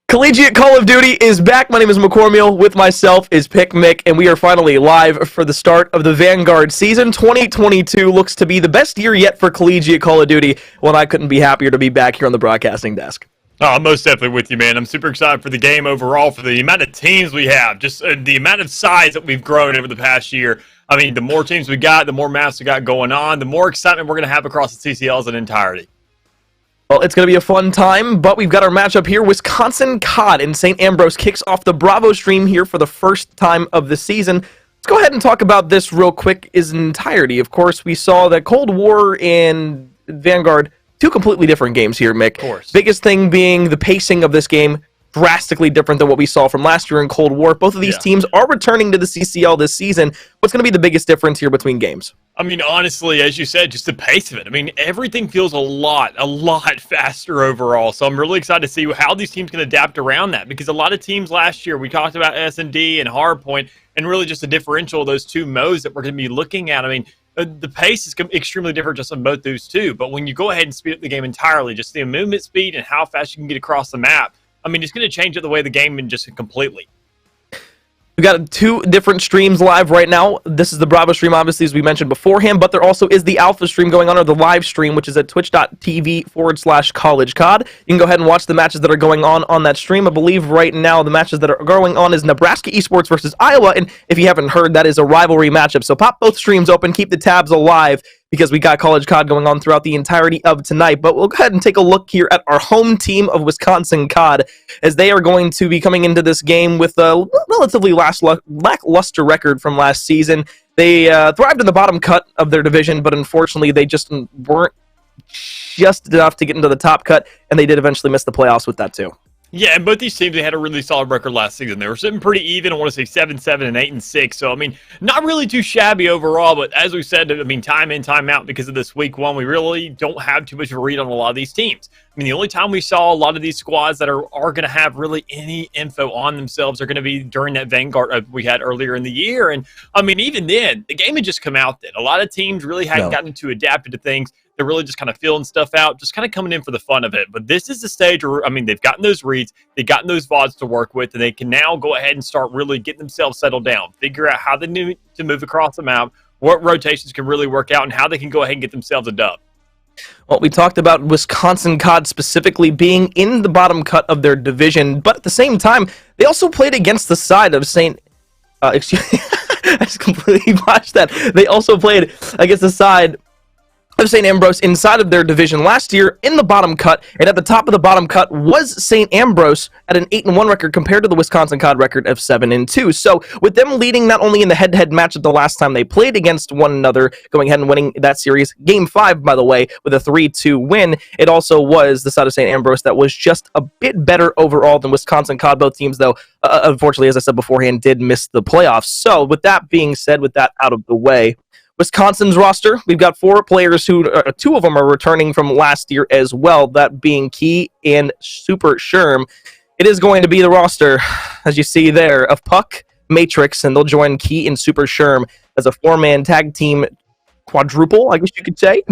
Collegiate Call of Duty is back. My name is McCormiel. With myself is Pick Mick, and we are finally live for the start of the Vanguard season. 2022 looks to be the best year yet for Collegiate Call of Duty. Well, I couldn't be happier to be back here on the broadcasting desk. Oh, I'm most definitely with you, man. I'm super excited for the game overall, for the amount of teams we have, just the amount of size that we've grown over the past year. I mean, the more teams we got, the more maps we got going on, the more excitement we're going to have across the CCL as an entirety. Well, it's going to be a fun time, but we've got our matchup here. Wisconsin COD in St. Ambrose kicks off the Bravo stream here for the first time of the season. Let's go ahead and talk about this real quick in entirety. Of course, we saw that Cold War and Vanguard, two completely different games here, Mick. Of course. Biggest thing being the pacing of this game, drastically different than what we saw from last year in Cold War. Both of these teams are returning to the CCL this season. What's going to be the biggest difference here between games? I mean, honestly, as you said, just the pace of it. I mean, everything feels a lot faster overall. So I'm really excited to see how these teams can adapt around that, because a lot of teams last year, we talked about S&D and Hardpoint, and really just the differential of those two modes that we're going to be looking at. I mean, the pace is extremely different just on both those two. But when you go ahead and speed up the game entirely, just the movement speed and how fast you can get across the map, I mean, it's going to change the way the game just completely. We've got two different streams live right now. This is the Bravo stream, obviously, as we mentioned beforehand, but there also is the Alpha stream going on, or the live stream, which is at twitch.tv/collegecod. You can go ahead and watch the matches that are going on that stream. I believe right now the matches that are going on is Nebraska Esports versus Iowa, and if you haven't heard, that is a rivalry matchup. So pop both streams open, keep the tabs alive, because we got College COD going on throughout the entirety of tonight. But we'll go ahead and take a look here at our home team of Wisconsin COD, as they are going to be coming into this game with a relatively lackluster record from last season. They thrived in the bottom cut of their division, but unfortunately they just weren't just enough to get into the top cut, and they did eventually miss the playoffs with that too. Yeah, and both these teams, they had a really solid record last season. They were sitting pretty even. I want to say 7-7 and 8-6. So, I mean, not really too shabby overall. But as we said, I mean, time in, time out, because of this week one, we really don't have too much of a read on a lot of these teams. I mean, the only time we saw a lot of these squads that are going to have really any info on themselves are going to be during that Vanguard we had earlier in the year. And, I mean, even then, the game had just come out then. A lot of teams really hadn't gotten to adapt to things. They're really just kind of feeling stuff out, just kind of coming in for the fun of it. But this is the stage where, I mean, they've gotten those reads, they've gotten those VODs to work with, and they can now go ahead and start really getting themselves settled down, figure out how they need to move across the map, what rotations can really work out, and how they can go ahead and get themselves a dub. Well, we talked about Wisconsin COD specifically being in the bottom cut of their division, but at the same time, they also played against the side of excuse me, I just completely botched that. They also played against the side of St. Ambrose inside of their division last year in the bottom cut, and at the top of the bottom cut was St. Ambrose at an 8-1 record compared to the Wisconsin COD record of 7-2. So with them leading not only in the head-to-head match the last time they played against one another, going ahead and winning that series, Game 5, by the way, with a 3-2 win, it also was the side of St. Ambrose that was just a bit better overall than Wisconsin COD. Both teams, though, unfortunately, as I said beforehand, did miss the playoffs. So with that being said, with that out of the way, Wisconsin's roster, we've got four players who, two of them are returning from last year as well, that being Key and Super Sherm. It is going to be the roster, as you see there, of Puck, Matrix, and they'll join Key and Super Sherm as a four-man tag team quadruple, I guess you could say,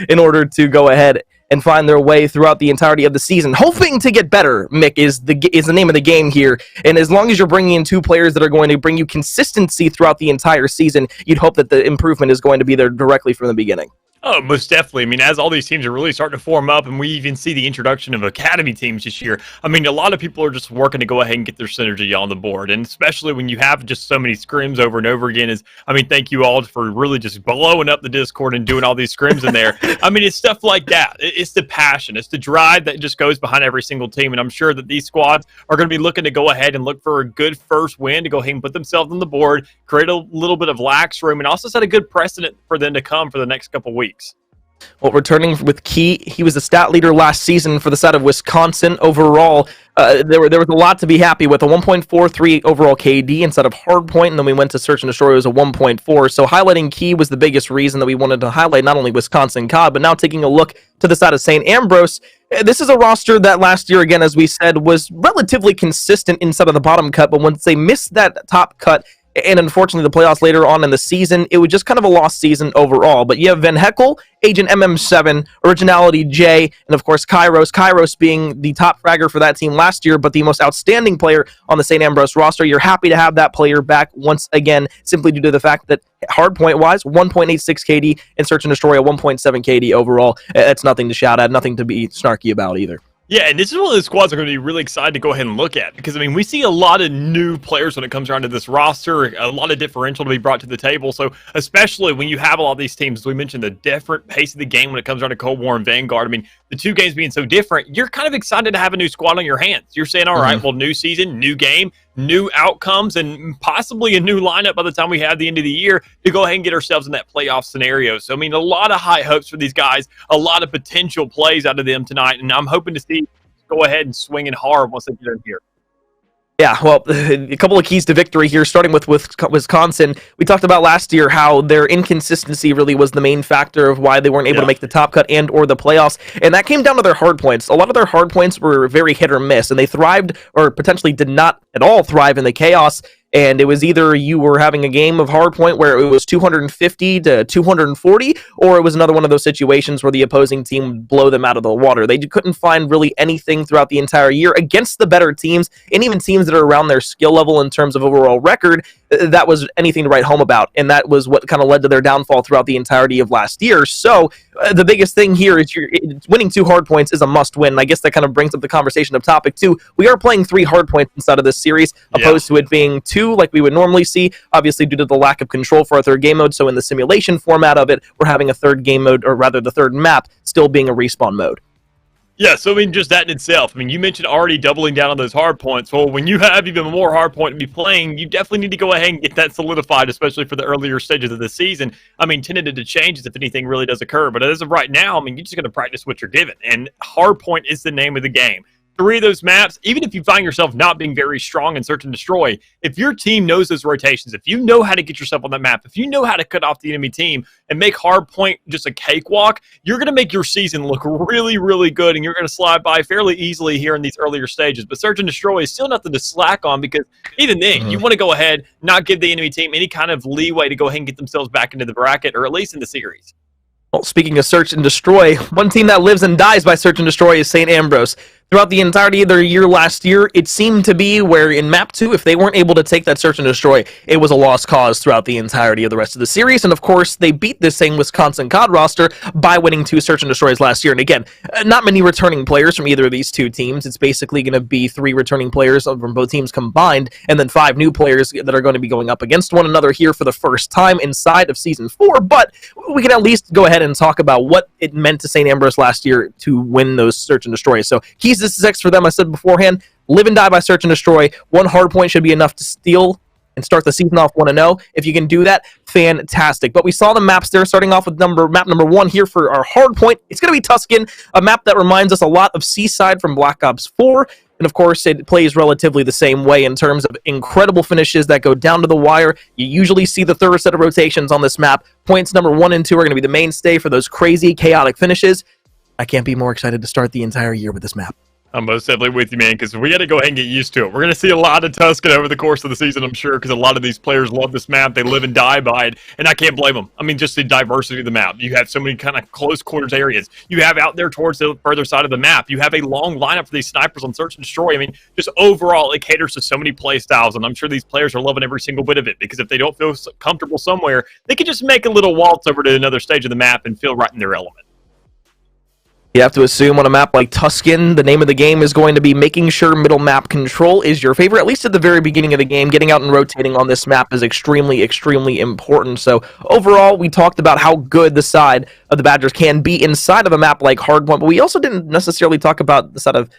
in order to go ahead and find their way throughout the entirety of the season. Hoping to get better, Mick, is the name of the game here. And as long as you're bringing in two players that are going to bring you consistency throughout the entire season, you'd hope that the improvement is going to be there directly from the beginning. Oh, most definitely. I mean, as all these teams are really starting to form up, and we even see the introduction of academy teams this year, I mean, a lot of people are just working to go ahead and get their synergy on the board. And especially when you have just so many scrims over and over again, I mean, thank you all for really just blowing up the Discord and doing all these scrims in there. I mean, it's stuff like that. It's the passion. It's the drive that just goes behind every single team. And I'm sure that these squads are going to be looking to go ahead and look for a good first win to go ahead and put themselves on the board, create a little bit of lax room, and also set a good precedent for them to come for the next couple weeks. Well, returning with Key, he was the stat leader last season for the side of Wisconsin. Overall, there was a lot to be happy with. A 1.43 overall KD instead of Hardpoint, and then we went to Search and Destroy, it was a 1.4. So highlighting Key was the biggest reason that we wanted to highlight not only Wisconsin COD, but now taking a look to the side of St. Ambrose. This is a roster that last year, again, as we said, was relatively consistent inside of the bottom cut, but once they missed that top cut, and unfortunately the playoffs later on in the season, it was just kind of a lost season overall. But you have Van Heckel, Agent MM7, Originality J, and of course Kairos. Kairos being the top fragger for that team last year, but the most outstanding player on the St. Ambrose roster. You're happy to have that player back once again, simply due to the fact that hardpoint-wise, 1.86 KD, and Search and Destroy a 1.7 KD overall. That's nothing to shout at, nothing to be snarky about either. Yeah, and this is one of the squads I'm going to be really excited to go ahead and look at because, I mean, we see a lot of new players when it comes around to this roster, a lot of differential to be brought to the table. So, especially when you have a lot of these teams, as we mentioned, the different pace of the game when it comes around to Cold War and Vanguard. I mean, the two games being so different, you're kind of excited to have a new squad on your hands. You're saying, all right, well, new season, new game, new outcomes, and possibly a new lineup by the time we have the end of the year to go ahead and get ourselves in that playoff scenario. So, I mean, a lot of high hopes for these guys, a lot of potential plays out of them tonight, and I'm hoping to see go ahead and swing it hard once they get in here. Yeah, well, a couple of keys to victory here, starting with Wisconsin. We talked about last year how their inconsistency really was the main factor of why they weren't able to make the top cut and or the playoffs, and that came down to their hard points. A lot of their hard points were very hit or miss, and they thrived or potentially did not at all thrive in the chaos. And it was either you were having a game of hardpoint where it was 250 to 240, or it was another one of those situations where the opposing team would blow them out of the water. They couldn't find really anything throughout the entire year against the better teams, and even teams that are around their skill level in terms of overall record. That was anything to write home about, and that was what kind of led to their downfall throughout the entirety of last year. So the biggest thing here is winning 2 hard points is a must win. I guess that kind of brings up the conversation of topic 2. We are playing 3 hard points inside of this series, opposed to it being 2 like we would normally see, obviously due to the lack of control for our third game mode. So in the simulation format of it, we're having a third game mode, or rather the third map, still being a respawn mode. Yeah, so I mean, just that in itself. I mean, you mentioned already doubling down on those hard points. Well, when you have even more hard point to be playing, you definitely need to go ahead and get that solidified, especially for the earlier stages of the season. I mean, tended to change if anything really does occur. But as of right now, I mean, you're just going to practice what you're given. And hard point is the name of the game. 3 of those maps, even if you find yourself not being very strong in Search and Destroy, if your team knows those rotations, if you know how to get yourself on that map, if you know how to cut off the enemy team and make hardpoint just a cakewalk, you're going to make your season look really, really good, and you're going to slide by fairly easily here in these earlier stages. But Search and Destroy is still nothing to slack on, because even then, you want to go ahead, not give the enemy team any kind of leeway to go ahead and get themselves back into the bracket, or at least in the series. Well, speaking of Search and Destroy, one team that lives and dies by Search and Destroy is St. Ambrose. Throughout the entirety of their year last year, it seemed to be where in Map 2, if they weren't able to take that Search and Destroy, it was a lost cause throughout the entirety of the rest of the series. And of course, they beat this same Wisconsin COD roster by winning 2 Search and Destroys last year. And again, not many returning players from either of these two teams. It's basically going to be 3 returning players from both teams combined, and then 5 new players that are going to be going up against one another here for the first time inside of Season 4. But we can at least go ahead and talk about what it meant to St. Ambrose last year to win those Search and Destroys. So keys to success for them, I said beforehand, live and die by Search and Destroy. 1 hard point should be enough to steal and start the season off 1-0. If you can do that, fantastic. But we saw the maps there, starting off with map number 1 here for our hard point. It's going to be Tuscan, a map that reminds us a lot of Seaside from Black Ops 4. And of course, it plays relatively the same way in terms of incredible finishes that go down to the wire. You usually see the third set of rotations on this map. Points number 1 and 2 are going to be the mainstay for those crazy, chaotic finishes. I can't be more excited to start the entire year with this map. I'm most definitely with you, man, because we got to go ahead and get used to it. We're going to see a lot of Tuscan over the course of the season, I'm sure, because a lot of these players love this map. They live and die by it, and I can't blame them. I mean, just the diversity of the map. You have so many kind of close quarters areas. You have out there towards the further side of the map. You have a long lineup for these snipers on Search and Destroy. I mean, just overall, it caters to so many play styles, and I'm sure these players are loving every single bit of it, because if they don't feel comfortable somewhere, they can just make a little waltz over to another stage of the map and feel right in their element. You have to assume on a map like Tuscan, the name of the game is going to be making sure middle map control is your favorite, at least at the very beginning of the game. Getting out and rotating on this map is extremely, extremely important. So overall, we talked about how good the side of the Badgers can be inside of a map like Hardpoint, but we also didn't necessarily talk about the side of,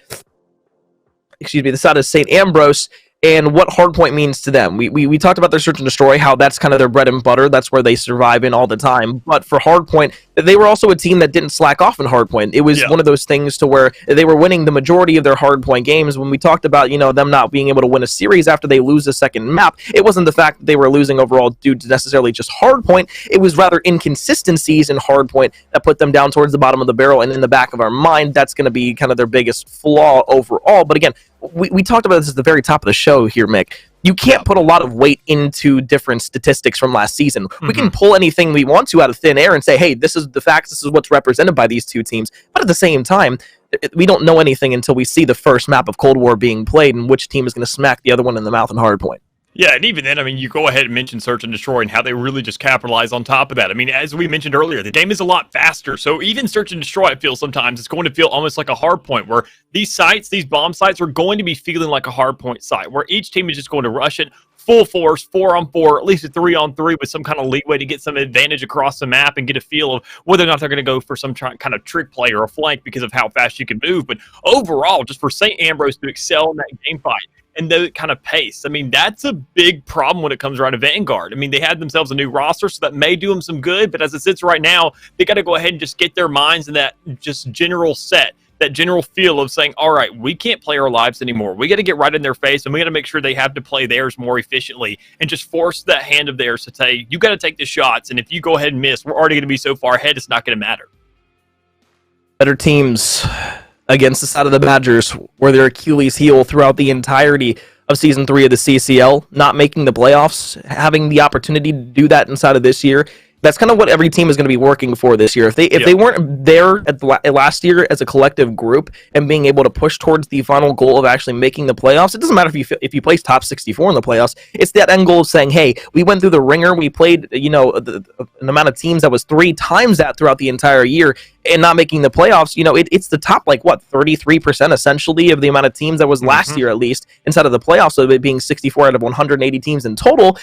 the side of St. Ambrose and what Hardpoint means to them. We talked about their Search and Destroy, how that's kind of their bread and butter. That's where they survive in all the time. But for Hardpoint, they were also a team that didn't slack off in Hardpoint. It was one of those things to where they were winning the majority of their Hardpoint games. When we talked about, them not being able to win a series after they lose a second map, it wasn't the fact that they were losing overall due to necessarily just Hardpoint. It was rather inconsistencies in Hardpoint that put them down towards the bottom of the barrel, and in the back of our mind, that's going to be kind of their biggest flaw overall. But again, we talked about this at the very top of the show here, Mick. you can't put a lot of weight into different statistics from last season. We can pull anything we want to out of thin air and say, hey, this is the facts, this is what's represented by these two teams. But at the same time, we don't know anything until we see the first map of Cold War being played and which team is going to smack the other one in the mouth in hardpoint. Yeah, and even then, I mean, you go ahead and mention Search and Destroy and how they really just capitalize on top of that. I mean, as we mentioned earlier, the game is a lot faster. So even Search and Destroy, I feel sometimes it's going to feel almost like a hard point where these sites, these bomb sites, are going to be feeling like a hard point site where each team is just going to rush it full force, 4-on-4, at least a 3-on-3 with some kind of leeway to get some advantage across the map and get a feel of whether or not they're going to go for some kind of trick play or a flank because of how fast you can move. But overall, just for St. Ambrose to excel in that game fight and that kind of pace, I mean, that's a big problem when it comes around to Vanguard. I mean, they had themselves a new roster, so that may do them some good, but as it sits right now, they got to go ahead and just get their minds in that just general set, that general feel of saying, all right, we can't play our lives anymore. We got to get right in their face, and we got to make sure they have to play theirs more efficiently and just force that hand of theirs to say, you got to take the shots, and if you go ahead and miss, we're already going to be so far ahead, it's not going to matter. Better teams against the side of the Badgers were their Achilles heel throughout the entirety of Season 3 of the CCL, not making the playoffs, having the opportunity to do that inside of this year. That's kind of what every team is going to be working for this year. If they weren't there at last year as a collective group and being able to push towards the final goal of actually making the playoffs, it doesn't matter if you place top 64 in the playoffs. It's that end goal of saying, hey, we went through the ringer, we played an amount of teams that was 3 times that throughout the entire year, and not making the playoffs. It's the top 33% essentially of the amount of teams that was last year at least inside of the playoffs. So it being 64 out of 180 teams in total.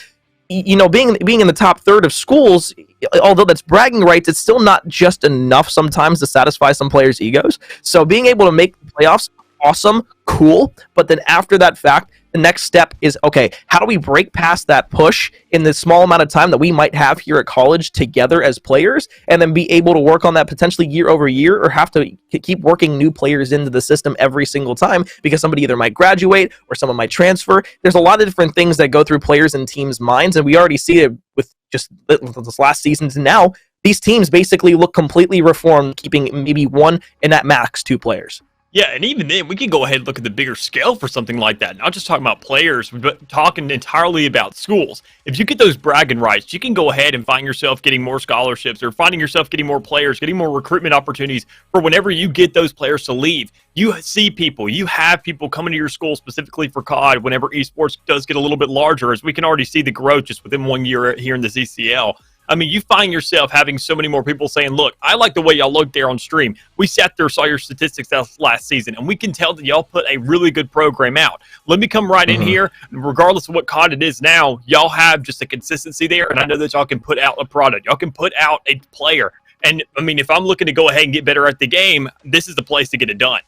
Being in the top third of schools, although that's bragging rights, it's still not just enough sometimes to satisfy some players' egos. So being able to make the playoffs, awesome, cool. But then after that fact, the next step is, okay, how do we break past that push in the small amount of time that we might have here at college together as players, and then be able to work on that potentially year over year, or have to keep working new players into the system every single time because somebody either might graduate or someone might transfer. There's a lot of different things that go through players and teams' minds, and we already see it with just this last season to now. These teams basically look completely reformed, keeping maybe 1 and at max 2 players. Yeah, and even then, we can go ahead and look at the bigger scale for something like that. Not just talking about players, but talking entirely about schools. If you get those bragging rights, you can go ahead and find yourself getting more scholarships or finding yourself getting more players, getting more recruitment opportunities for whenever you get those players to leave. You see people, you have people coming to your school specifically for COD whenever esports does get a little bit larger, as we can already see the growth just within 1 year here in the ZCL. I mean, you find yourself having so many more people saying, look, I like the way y'all looked there on stream. We sat there, saw your statistics last season, and we can tell that y'all put a really good program out. Let me come right in here. Regardless of what COD it is now, y'all have just a consistency there, and I know that y'all can put out a product. Y'all can put out a player. And, I mean, if I'm looking to go ahead and get better at the game, this is the place to get it done.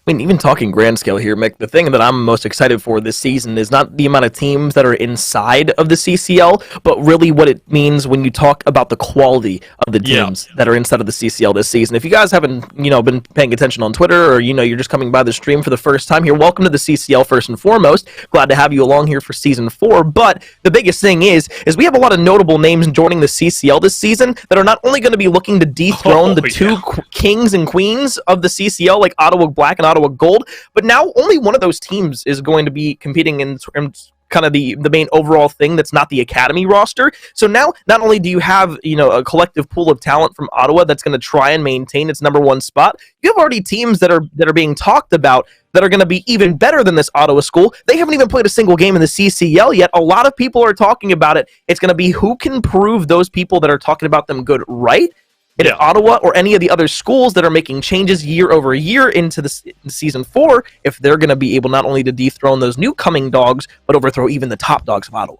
I mean, even talking grand scale here, Mick, the thing that I'm most excited for this season is not the amount of teams that are inside of the CCL, but really what it means when you talk about the quality of the teams that are inside of the CCL this season. If you guys haven't, been paying attention on Twitter, or, you're just coming by the stream for the first time here, welcome to the CCL first and foremost. Glad to have you along here for Season 4, but the biggest thing is we have a lot of notable names joining the CCL this season that are not only going to be looking to dethrone the two kings and queens of the CCL, like Ottawa Black and Ottawa Gold, but now only one of those teams is going to be competing in kind of the main overall thing that's not the academy roster. So now not only do you have a collective pool of talent from Ottawa that's going to try and maintain its #1 spot, you have already teams that are being talked about that are going to be even better than this Ottawa school. They haven't even played a single game in the CCL yet. A lot of people are talking about it. It's going to be who can prove those people that are talking about them good right. In Ottawa or any of the other schools that are making changes year over year into the Season 4, if they're going to be able not only to dethrone those new coming dogs, but overthrow even the top dogs of Ottawa.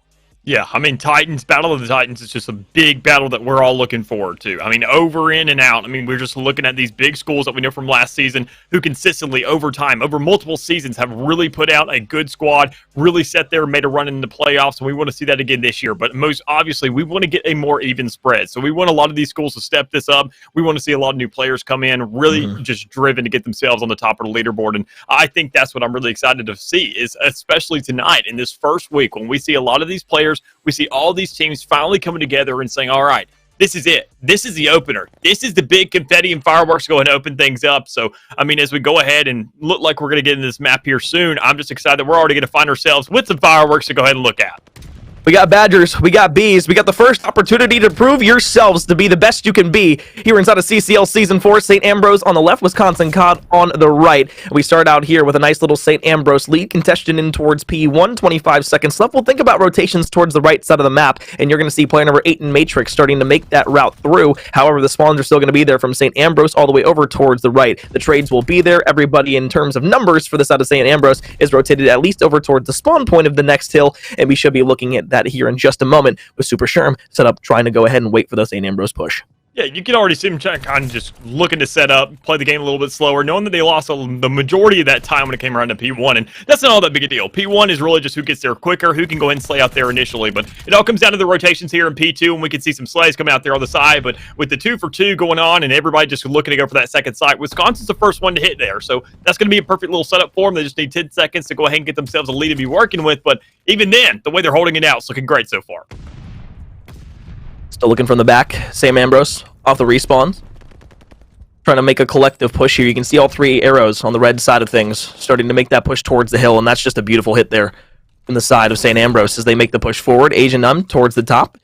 Yeah, I mean, Battle of the Titans is just a big battle that we're all looking forward to. I mean, over, in, and out. I mean, we're just looking at these big schools that we know from last season who consistently, over time, over multiple seasons, have really put out a good squad, really set there and made a run in the playoffs, and we want to see that again this year. But most obviously, we want to get a more even spread. So we want a lot of these schools to step this up. We want to see a lot of new players come in, really just driven to get themselves on the top of the leaderboard. And I think that's what I'm really excited to see, is especially tonight in this first week when we see a lot of these players, we see all these teams finally coming together and saying, all right, this is it. This is the opener. This is the big confetti and fireworks going to open things up. So, I mean, as we go ahead and look like we're going to get into this map here soon, I'm just excited that we're already going to find ourselves with some fireworks to go ahead and look at. We got Badgers, we got Bees, we got the first opportunity to prove yourselves to be the best you can be here inside of CCL Season 4. St. Ambrose on the left, Wisconsin COD on the right. We start out here with a nice little St. Ambrose lead, contested in towards P1, 25 seconds left. We'll think about rotations towards the right side of the map, and you're going to see player number 8 in Matrix starting to make that route through. However, the spawns are still going to be there from St. Ambrose all the way over towards the right. The trades will be there. Everybody in terms of numbers for the side of St. Ambrose is rotated at least over towards the spawn point of the next hill, and we should be looking at that here in just a moment with Super Sherm set up trying to go ahead and wait for the St. Ambrose push. Yeah, you can already see them kind of just looking to set up, play the game a little bit slower, knowing that they lost the majority of that time when it came around to P1, and that's not all that big a deal. P1 is really just who gets there quicker, who can go ahead and slay out there initially, but it all comes down to the rotations here in P2, and we can see some slays coming out there on the side, but with the 2 for 2 going on and everybody just looking to go for that second site, Wisconsin's the first one to hit there, so that's going to be a perfect little setup for them. They just need 10 seconds to go ahead and get themselves a lead to be working with, but even then, the way they're holding it out is looking great so far. Still looking from the back, St. Ambrose off the respawns. Trying to make a collective push here. You can see all 3 arrows on the red side of things starting to make that push towards the hill, and that's just a beautiful hit there from the side of St. Ambrose as they make the push forward. Asian towards the top.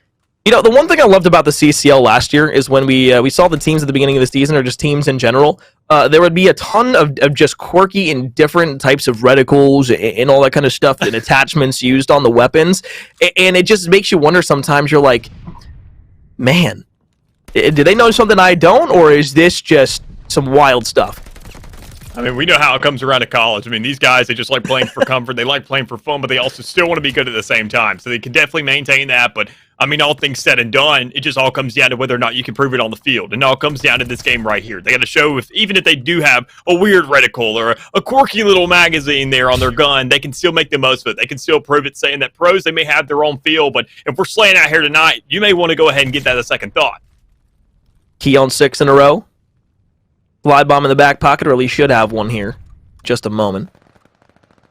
You know, the one thing I loved about the CCL last year is when we saw the teams at the beginning of the season, or just teams in general, there would be a ton of just quirky and different types of reticles and all that kind of stuff and attachments used on the weapons, and it just makes you wonder sometimes. You're like, man, do they know something I don't, or is this just some wild stuff? I mean, we know how it comes around to college. I mean, these guys, they just like playing for comfort. They like playing for fun, but they also still want to be good at the same time. So they can definitely maintain that. But, I mean, all things said and done, it just all comes down to whether or not you can prove it on the field. And it all comes down to this game right here. They got to show, even if they do have a weird reticle or a quirky little magazine there on their gun, they can still make the most of it. They can still prove it, saying that pros, they may have their own feel. But if we're slaying out here tonight, you may want to go ahead and get that a second thought. Key on 6 in a row. Glide bomb in the back pocket, or at least should have one here. Just a moment.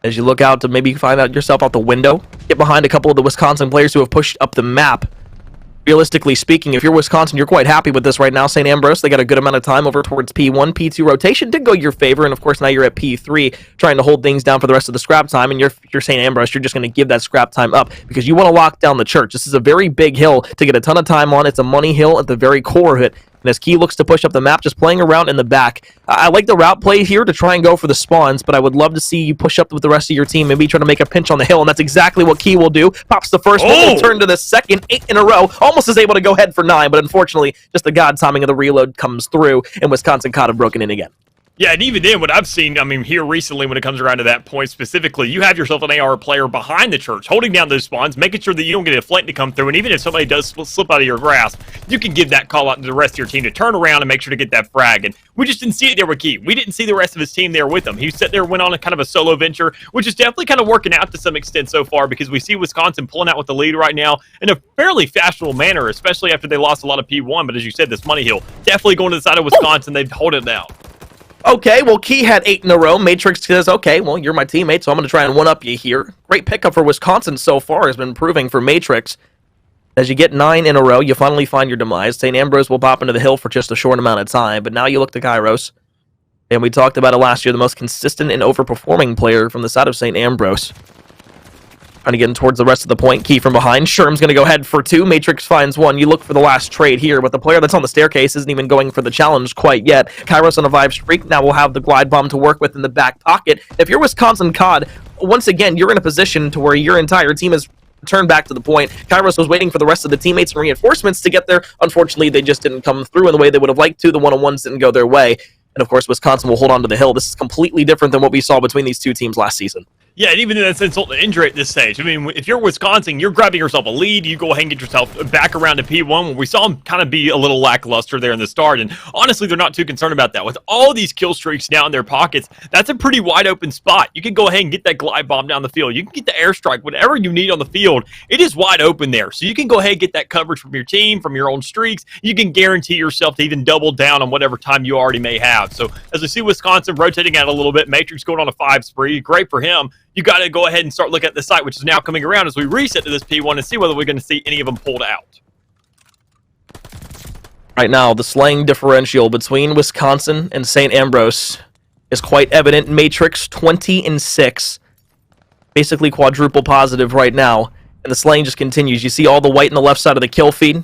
As you look out to maybe find out yourself out the window, get behind a couple of the Wisconsin players who have pushed up the map. Realistically speaking, if you're Wisconsin, you're quite happy with this right now. St. Ambrose, they got a good amount of time over towards P1. P2 rotation did go your favor, and of course now you're at P3 trying to hold things down for the rest of the scrap time, and you're St. Ambrose, you're just going to give that scrap time up because you want to lock down the church. This is a very big hill to get a ton of time on. It's a money hill at the very core of it. And as Key looks to push up the map, just playing around in the back. I like the route play here to try and go for the spawns, but I would love to see you push up with the rest of your team, maybe try to make a pinch on the hill, and that's exactly what Key will do. Pops the first one, will turn to the second, 8 in a row, almost is able to go head for 9, but unfortunately, just the god timing of the reload comes through, and Wisconsin COD have broken in again. Yeah, and even then, what I've seen, I mean, here recently, when it comes around to that point specifically, you have yourself an AR player behind the church, holding down those spawns, making sure that you don't get a flint to come through, and even if somebody does slip out of your grasp, you can give that call out to the rest of your team to turn around and make sure to get that frag, and we just didn't see it there with Key. We didn't see the rest of his team there with him. He sat there, went on a kind of a solo venture, which is definitely kind of working out to some extent so far, because we see Wisconsin pulling out with the lead right now in a fairly fashionable manner, especially after they lost a lot of P1, but as you said, this money hill, definitely going to the side of Wisconsin. They've held it down. Okay, well, Key had 8 in a row. Matrix says, okay, well, you're my teammate, so I'm going to try and one-up you here. Great pickup for Wisconsin so far has been proving for Matrix. As you get 9 in a row, you finally find your demise. St. Ambrose will pop into the hill for just a short amount of time, but now you look to Kairos. And we talked about it last year, the most consistent and overperforming player from the side of St. Ambrose. Trying to get in towards the rest of the point. Key from behind. Sherm's going to go head for 2. Matrix finds 1. You look for the last trade here, but the player that's on the staircase isn't even going for the challenge quite yet. Kairos on a Vibe streak. Now we'll have the glide bomb to work with in the back pocket. If you're Wisconsin COD, once again, you're in a position to where your entire team is turned back to the point. Kairos was waiting for the rest of the teammates and reinforcements to get there. Unfortunately, they just didn't come through in the way they would have liked to. The one-on-ones didn't go their way. And of course, Wisconsin will hold on to the hill. This is completely different than what we saw between these two teams last season. Yeah, and even in that sense, insult to injury at this stage. I mean, if you're Wisconsin, you're grabbing yourself a lead. You go ahead and get yourself back around to P1, where we saw them kind of be a little lackluster there in the start. And honestly, they're not too concerned about that. With all these kill streaks now in their pockets, that's a pretty wide open spot. You can go ahead and get that glide bomb down the field. You can get the airstrike, whatever you need on the field. It is wide open there. So you can go ahead and get that coverage from your team, from your own streaks. You can guarantee yourself to even double down on whatever time you already may have. So as we see Wisconsin rotating out a little bit, Matrix going on a 5 spree. Great for him. You got to go ahead and start looking at the site, which is now coming around as we reset to this P1 and see whether we're going to see any of them pulled out. Right now, the slaying differential between Wisconsin and St. Ambrose is quite evident. Matrix 20-6, basically quadruple positive right now, and the slaying just continues. You see all the white on the left side of the kill feed,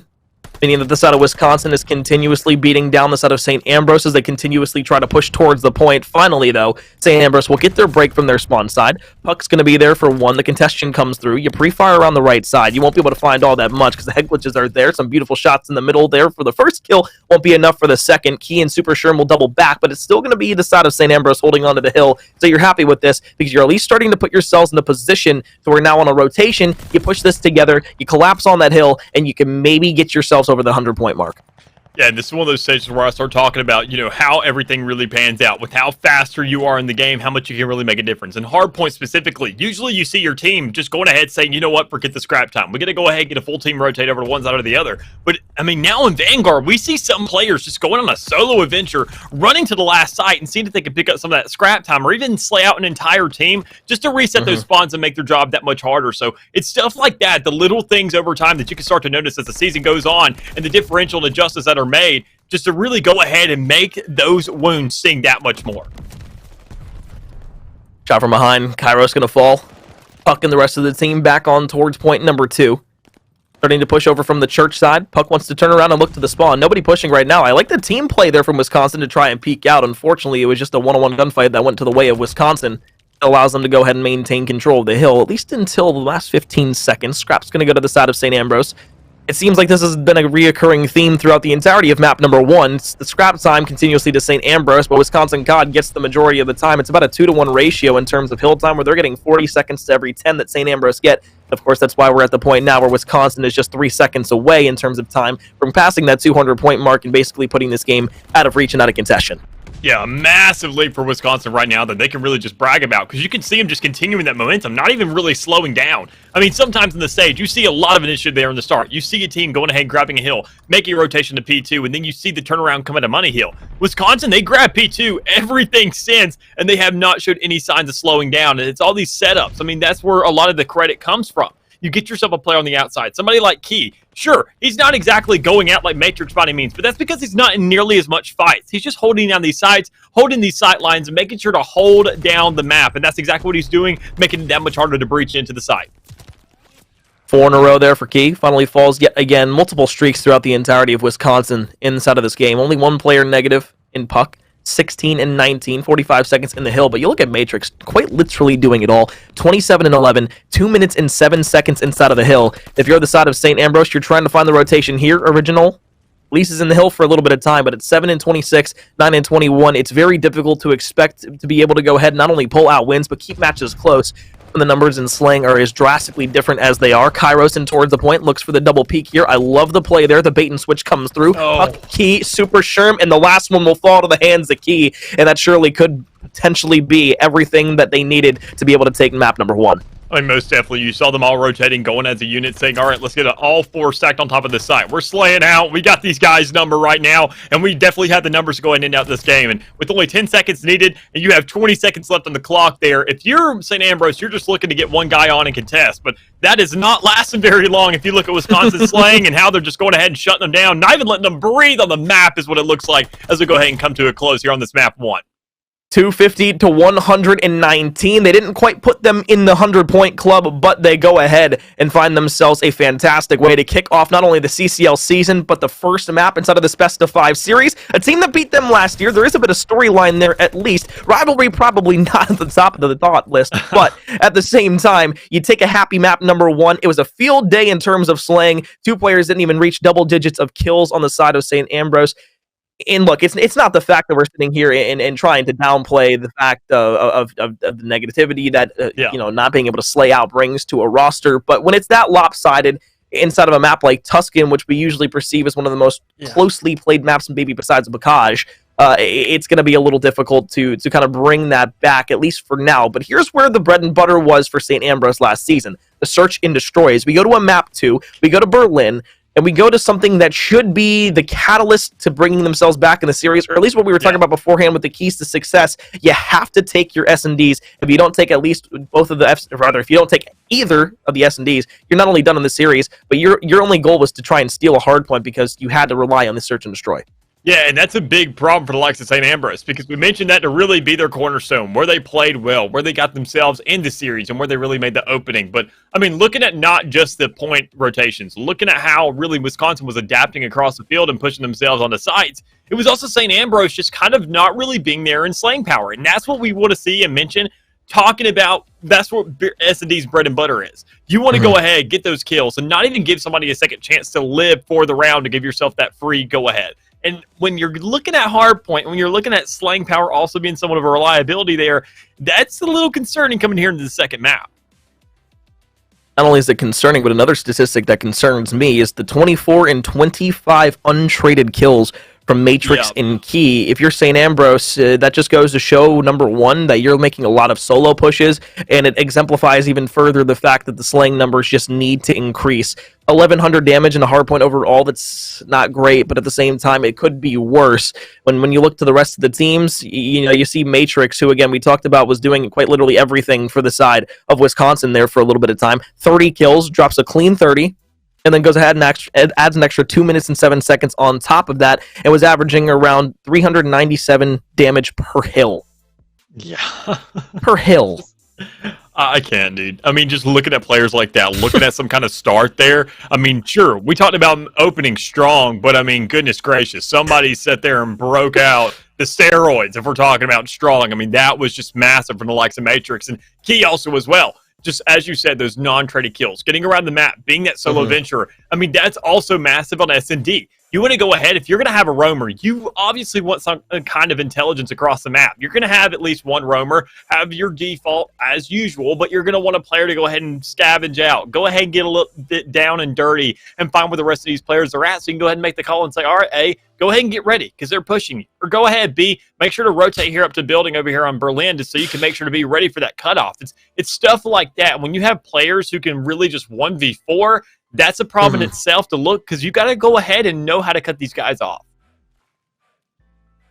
meaning that the side of Wisconsin is continuously beating down the side of St. Ambrose as they continuously try to push towards the point. Finally, though, St. Ambrose will get their break from their spawn side. Puck's going to be there for one. The contestation comes through. You pre-fire around the right side. You won't be able to find all that much because the head glitches are there. Some beautiful shots in the middle there for the first kill. Won't be enough for the second. Key and Super Sherm will double back, but it's still going to be the side of St. Ambrose holding onto the hill. So you're happy with this because you're at least starting to put yourselves in a position to where now on a rotation, you push this together, you collapse on that hill, and you can maybe get yourselves over the 100-point mark. Yeah, and this is one of those stages where I start talking about, how everything really pans out with how faster you are in the game, how much you can really make a difference. And hardpoint specifically, usually you see your team just going ahead saying, you know what, forget the scrap time. We're going to go ahead and get a full team rotate over to one side or the other. But, now in Vanguard, we see some players just going on a solo adventure, running to the last site and seeing if they can pick up some of that scrap time or even slay out an entire team just to reset those spawns and make their job that much harder. So it's stuff like that, the little things over time that you can start to notice as the season goes on and the differential and adjustments that are made just to really go ahead and make those wounds sting that much more. Shot from behind. Kairos going to fall. Puck and the rest of the team back on towards point number 2. Starting to push over from the church side. Puck wants to turn around and look to the spawn. Nobody pushing right now. I like the team play there from Wisconsin to try and peek out. Unfortunately, it was just a one-on-one gunfight that went to the way of Wisconsin. It allows them to go ahead and maintain control of the hill, at least until the last 15 seconds. Scrap's going to go to the side of St. Ambrose. It seems like this has been a reoccurring theme throughout the entirety of map number 1. It's the scrap time continuously to St. Ambrose, but Wisconsin COD gets the majority of the time. It's about a 2-to-1 ratio in terms of hill time, where they're getting 40 seconds to every 10 that St. Ambrose get. Of course, that's why we're at the point now where Wisconsin is just 3 seconds away in terms of time from passing that 200-point mark and basically putting this game out of reach and out of contention. Yeah, a massive lead for Wisconsin right now that they can really just brag about because you can see them just continuing that momentum, not even really slowing down. Sometimes in the stage, you see a lot of initiative there in the start. You see a team going ahead and grabbing a hill, making a rotation to P2, and then you see the turnaround come at a money hill. Wisconsin, they grab P2 everything since, and they have not showed any signs of slowing down. And it's all these setups. That's where a lot of the credit comes from. You get yourself a player on the outside. Somebody like Key. Sure, he's not exactly going out like Matrix by any means, but that's because he's not in nearly as much fights. He's just holding down these sites, holding these sight lines, and making sure to hold down the map. And that's exactly what he's doing, making it that much harder to breach into the site. 4 in a row there for Key. Finally falls yet again. Multiple streaks throughout the entirety of Wisconsin inside of this game. Only one player negative in Puck. 16 and 19, 45 seconds in the hill, but you look at Matrix quite literally doing it all. 27 and 11, 2 minutes and 7 seconds inside of the hill. If you're the side of St. Ambrose, you're trying to find the rotation here. Original leases in the hill for a little bit of time, but at 7 and 26, 9 and 21, it's very difficult to expect to be able to go ahead and not only pull out wins, but keep matches close. The numbers in slaying are as drastically different as they are. Kairos in towards the point, looks for the double peek here. I love the play there. The bait and switch comes through. Key, Super Sherm, and the last one will fall to the hands of Key, and that surely could potentially be everything that they needed to be able to take map number 1. Most definitely. You saw them all rotating, going as a unit, saying, all right, let's get all 4 stacked on top of this site. We're slaying out. We got these guys' number right now, and we definitely have the numbers to go ahead and end out this game. And with only 10 seconds needed, and you have 20 seconds left on the clock there, if you're St. Ambrose, you're just looking to get one guy on and contest. But that is not lasting very long if you look at Wisconsin slaying and how they're just going ahead and shutting them down, not even letting them breathe on the map is what it looks like as we go ahead and come to a close here on this map 1. 250 to 119. They didn't quite put them in the 100-point club, but they go ahead and find themselves a fantastic way to kick off not only the CCL season, but the first map inside of this Best of 5 series. A team that beat them last year. There is a bit of storyline there at least. Rivalry probably not at the top of the thought list, but at the same time, you take a happy map number 1. It was a field day in terms of slaying. 2 players didn't even reach double digits of kills on the side of St. Ambrose. And look, it's not the fact that we're sitting here and trying to downplay the fact of the negativity that not being able to slay out brings to a roster, but when it's that lopsided inside of a map like Tuscan, which we usually perceive as one of the most closely played maps, maybe besides Bocage, it's going to be a little difficult to kind of bring that back, at least for now. But here's where the bread and butter was for St. Ambrose last season: the search and destroys. We go to a map 2, we go to Berlin. and we go to something that should be the catalyst to bringing themselves back in the series, or at least what we were talking about beforehand with the keys to success. You have to take your S&Ds. If you don't take at least both of the Fs, or rather, if you don't take either of the S&Ds, you're not only done in the series, but your only goal was to try and steal a hard point because you had to rely on the search and destroy. Yeah, and that's a big problem for the likes of St. Ambrose, because we mentioned that to really be their cornerstone, where they played well, where they got themselves in the series, and where they really made the opening. But, I mean, looking at not just the point rotations, looking at how really Wisconsin was adapting across the field and pushing themselves on the sides, it was also St. Ambrose just kind of not really being there in slaying power. And that's what we want to see and mention, talking about that's what S&D's bread and butter is. You want to go ahead, get those kills, and not even give somebody a second chance to live for the round to give yourself that free go-ahead. And when you're looking at hardpoint, when you're looking at slaying power also being somewhat of a reliability there, that's a little concerning coming here into the second map. Not only is it concerning, but another statistic that concerns me is the 24 and 25 untraded kills from Matrix and Key. If you're St. Ambrose, that just goes to show, number one, that you're making a lot of solo pushes, and it exemplifies even further the fact that the slaying numbers just need to increase. 1,100 damage in a hardpoint overall, that's not great, but at the same time, it could be worse. When you look to the rest of the teams, you see Matrix, who, again, we talked about, was doing quite literally everything for the side of Wisconsin there for a little bit of time. 30 kills, drops a clean 30, and then goes ahead and adds an extra 2 minutes and 7 seconds on top of that, and was averaging around 397 damage per hill. Yeah. Per hill. I can't, dude. I mean, just looking at players like that, looking at some kind of start there. I mean, sure, we talked about opening strong, but I mean, goodness gracious, somebody sat there and broke out the steroids if we're talking about strong. I mean, that was just massive from the likes of Matrix, and Key also as well. Just as you said, those non-traded kills, getting around the map, being that solo venturer. I mean, that's also massive on S&D. You want to go ahead, if you're going to have a roamer, you obviously want some kind of intelligence across the map. You're going to have at least one roamer, have your default as usual, but you're going to want a player to go ahead and scavenge out. Go ahead and get a little bit down and dirty and find where the rest of these players are at, so you can go ahead and make the call and say, all right, A, go ahead and get ready because they're pushing you. Or go ahead, B, make sure to rotate here up to building over here on Berlin just so you can make sure to be ready for that cutoff. It's stuff like that. When you have players who can really just 1v4, that's a problem in itself to look, because you got to go ahead and know how to cut these guys off.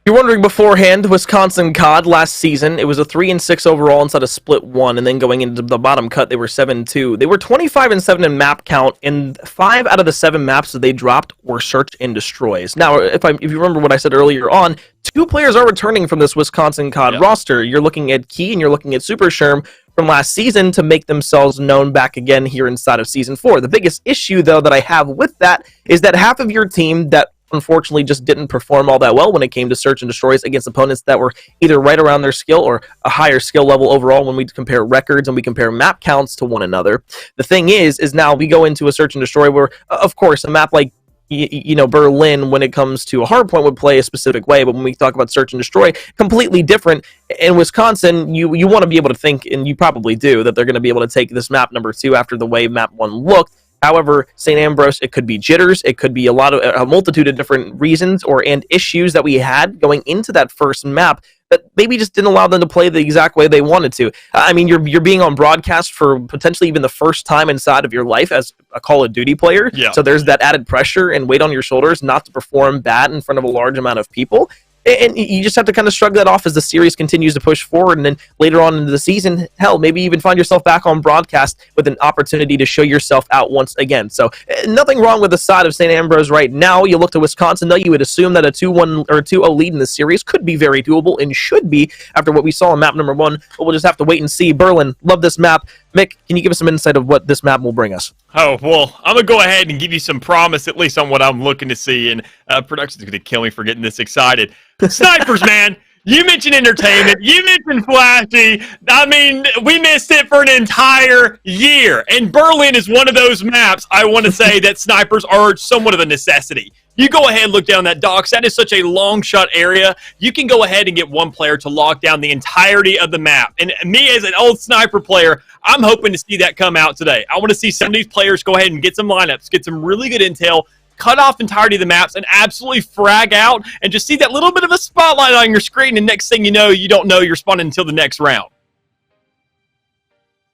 You're wondering beforehand, Wisconsin COD last season, it was a 3-6 overall inside a split 1, and then going into the bottom cut, they were 7-2. They were 25-7 in map count, and 5 out of the 7 maps that they dropped were search and destroys. Now, if you remember what I said earlier on, 2 players are returning from this Wisconsin COD roster. You're looking at Key and you're looking at Super Sherm from last season to make themselves known back again here inside of Season 4. The biggest issue, though, that I have with that is that half of your team that unfortunately just didn't perform all that well when it came to search and destroys against opponents that were either right around their skill or a higher skill level overall when we compare records and we compare map counts to one another. The thing is now we go into a search and destroy where, of course, a map like Berlin, when it comes to a hardpoint, would play a specific way, but when we talk about search and destroy, completely different. In Wisconsin, you want to be able to think, and you probably do, that they're going to be able to take this map number 2 after the way map 1 looked. However, St. Ambrose, it could be jitters, it could be a multitude of different reasons and issues that we had going into that first map that maybe just didn't allow them to play the exact way they wanted to. I mean, you're being on broadcast for potentially even the first time inside of your life as a Call of Duty player. Yeah. So there's that added pressure and weight on your shoulders not to perform bad in front of a large amount of people. And you just have to kind of shrug that off as the series continues to push forward. And then later on into the season, hell, maybe even find yourself back on broadcast with an opportunity to show yourself out once again. So nothing wrong with the side of St. Ambrose right now. You look to Wisconsin, though, you would assume that a 2-1 or 2-0 lead in the series could be very doable and should be after what we saw in map number 1. But we'll just have to wait and see. Berlin, love this map. Mick, can you give us some insight of what this map will bring us? Oh, well, I'm going to go ahead and give you some promise, at least on what I'm looking to see. And production's going to kill me for getting this excited. Snipers, man. You mentioned entertainment. You mentioned flashy. I mean, we missed it for an entire year. And Berlin is one of those maps, I want to say, that snipers are somewhat of a necessity. You go ahead and look down that docks. That is such a long shot area. You can go ahead and get one player to lock down the entirety of the map. And me as an old sniper player, I'm hoping to see that come out today. I want to see some of these players go ahead and get some lineups, get some really good intel, cut off entirety of the maps, and absolutely frag out and just see that little bit of a spotlight on your screen. And next thing you know, you don't know you're spawning until the next round.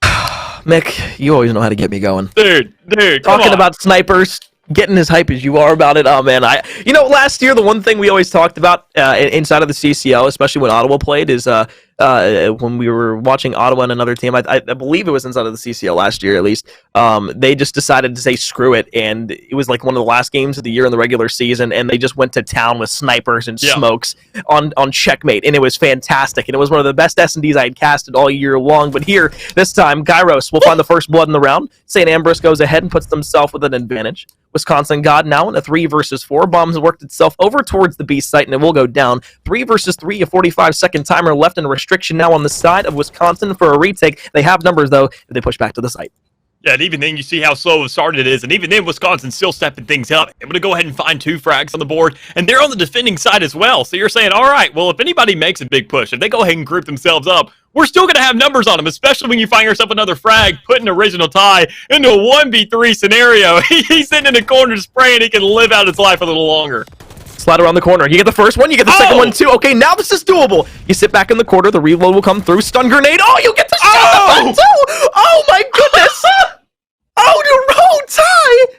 Mick, you always know how to get me going. Dude, talking about snipers, Getting as hype as you are about it. Oh man, last year the one thing we always talked about inside of the CCL, especially when Ottawa played, is when we were watching Ottawa and another team. I believe it was inside of the CCL last year, at least. They just decided to say screw it, and it was like one of the last games of the year in the regular season, and they just went to town with snipers and smokes on checkmate, and it was fantastic, and it was one of the best S&Ds I had casted all year long. But here, this time, Kairos will find the first blood in the round. St. Ambrose goes ahead and puts themselves with an advantage. Wisconsin God now in a 3 versus 4. Bombs worked itself over towards the B site, and it will go down. 3 versus 3, a 45-second timer left, and a restriction now on the side of Wisconsin for a retake. They have numbers, though, if they push back to the site. Yeah, and even then, you see how slow of a start it is, and even then, Wisconsin's still stepping things up. Able to go ahead and find 2 frags on the board, and they're on the defending side as well. So you're saying, all right, well, if anybody makes a big push, if they go ahead and group themselves up, we're still going to have numbers on them, especially when you find yourself another frag, putting original tie into a 1v3 scenario. He's sitting in the corner just praying he can live out his life a little longer. Slide around the corner. You get the first one, you get the second one too. Okay, now this is doable. You sit back in the corner, the reload will come through. Stun grenade. Oh, you get the shot too! Oh my goodness! Oh, tie!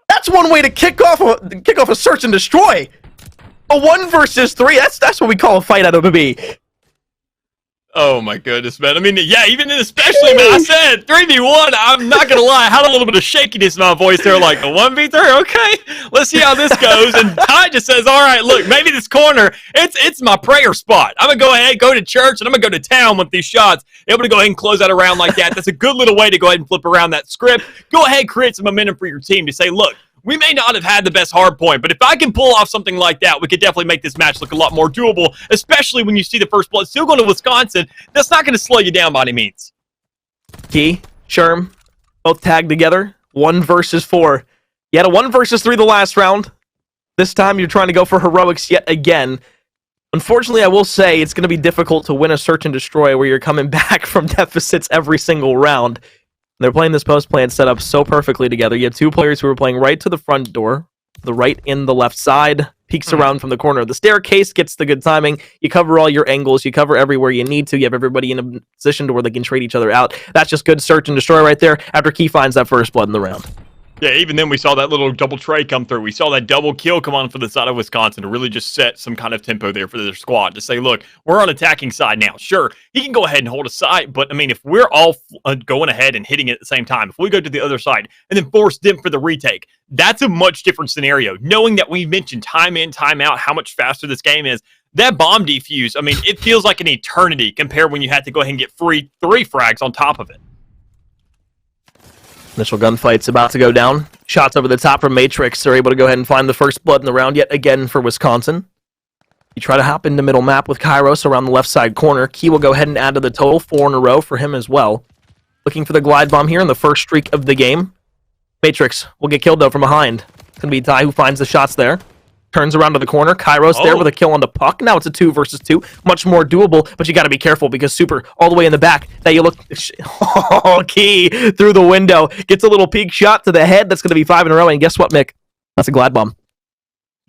That's one way to kick off a search and destroy. A 1 versus 3. That's what we call a fight out of a B. Oh my goodness, man. I mean, yeah, even especially, man, I said 3v1, I'm not going to lie, I had a little bit of shakiness in my voice there, like, a 1v3, okay, let's see how this goes. And Ty just says, all right, look, maybe this corner, it's my prayer spot. I'm going to go ahead, go to church, and I'm going to go to town with these shots. Able to go ahead and close that around like that. That's a good little way to go ahead and flip around that script. Go ahead, create some momentum for your team to say, look, we may not have had the best hard point, but if I can pull off something like that, we could definitely make this match look a lot more doable, especially when you see the first blood still going to Wisconsin. That's not going to slow you down by any means. Key, Sherm, both tagged together. 1 versus 4. You had a 1 versus 3 the last round. This time you're trying to go for heroics yet again. Unfortunately, I will say it's going to be difficult to win a search and destroy where you're coming back from deficits every single round. They're playing this post plan set up so perfectly together. You have 2 players who are playing right to the front door, the right in the left side, peeks around from the corner of the staircase, gets the good timing. You cover all your angles. You cover everywhere you need to. You have everybody in a position to where they can trade each other out. That's just good search and destroy right there after Key finds that first blood in the round. Yeah, even then we saw that little double tray come through. We saw that double kill come on for the side of Wisconsin to really just set some kind of tempo there for their squad to say, look, we're on attacking side now. Sure, he can go ahead and hold a side, but I mean, if we're all going ahead and hitting it at the same time, if we go to the other side and then force them for the retake, that's a much different scenario. Knowing that we mentioned time in, time out, how much faster this game is, that bomb defuse, I mean, it feels like an eternity compared when you had to go ahead and get free 3 frags on top of it. Initial gunfight's about to go down. Shots over the top from Matrix. They're able to go ahead and find the first blood in the round yet again for Wisconsin. You try to hop into middle map with Kairos around the left side corner. Key will go ahead and add to the total. 4 in a row for him as well. Looking for the glide bomb here in the first streak of the game. Matrix will get killed though from behind. It's going to be Ty who finds the shots there. Turns around to the corner. Kairos there with a kill on the puck. Now it's a 2 versus 2. Much more doable, but you got to be careful because Super all the way in the back. Now you look. Oh, Key through the window. Gets a little peek shot to the head. That's going to be 5 in a row. And guess what, Mick? That's a glide bomb.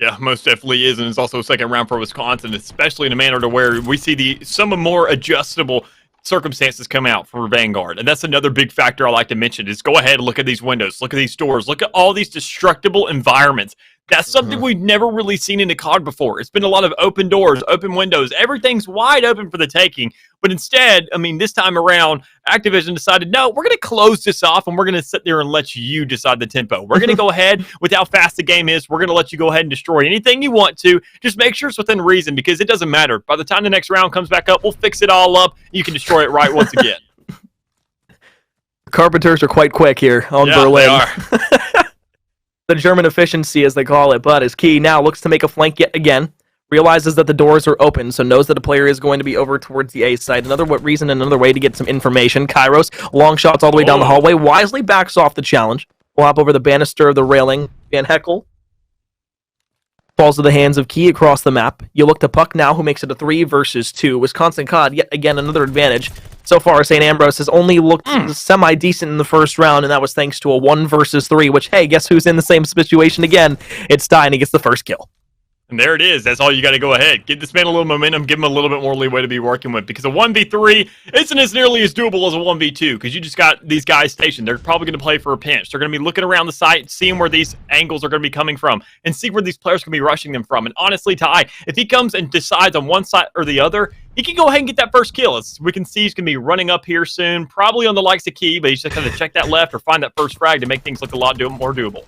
Yeah, most definitely is. And it's also a second round for Wisconsin, especially in a manner to where we see some more adjustable circumstances come out for Vanguard. And that's another big factor I like to mention is go ahead and look at these windows, look at these doors, look at all these destructible environments. That's something we've never really seen in a COD before. It's been a lot of open doors, open windows. Everything's wide open for the taking. But instead, I mean, this time around, Activision decided, no, we're going to close this off and we're going to sit there and let you decide the tempo. We're going to go ahead with how fast the game is. We're going to let you go ahead and destroy anything you want to. Just make sure it's within reason because it doesn't matter. By the time the next round comes back up, we'll fix it all up. You can destroy it right once again. Carpenters are quite quick here on Berlin. They are. The German efficiency, as they call it, but as Key now looks to make a flank yet again. Realizes that the doors are open, so knows that a player is going to be over towards the A side. Another reason, another way to get some information. Kairos, long shots all the way down the hallway, wisely backs off the challenge. Will hop over the banister of the railing. Van Heckel falls to the hands of Key across the map. You look to Puck now, who makes it a 3 versus 2. Wisconsin COD, yet again, another advantage. So far, St. Ambrose has only looked semi-decent in the first round, and that was thanks to a 1 versus 3, which, hey, guess who's in the same situation again? It's Ty, and he gets the first kill. And there it is. That's all you got to go ahead. Give this man a little momentum. Give him a little bit more leeway to be working with. Because a 1v3 isn't as nearly as doable as a 1v2. Because you just got these guys stationed. They're probably going to play for a pinch. They're going to be looking around the site, seeing where these angles are going to be coming from. And see where these players are going to be rushing them from. And honestly, Ty, if he comes and decides on one side or the other, he can go ahead and get that first kill. As we can see, he's going to be running up here soon. Probably on the likes of Key. But he's just going to check that left or find that first frag to make things look a lot more doable.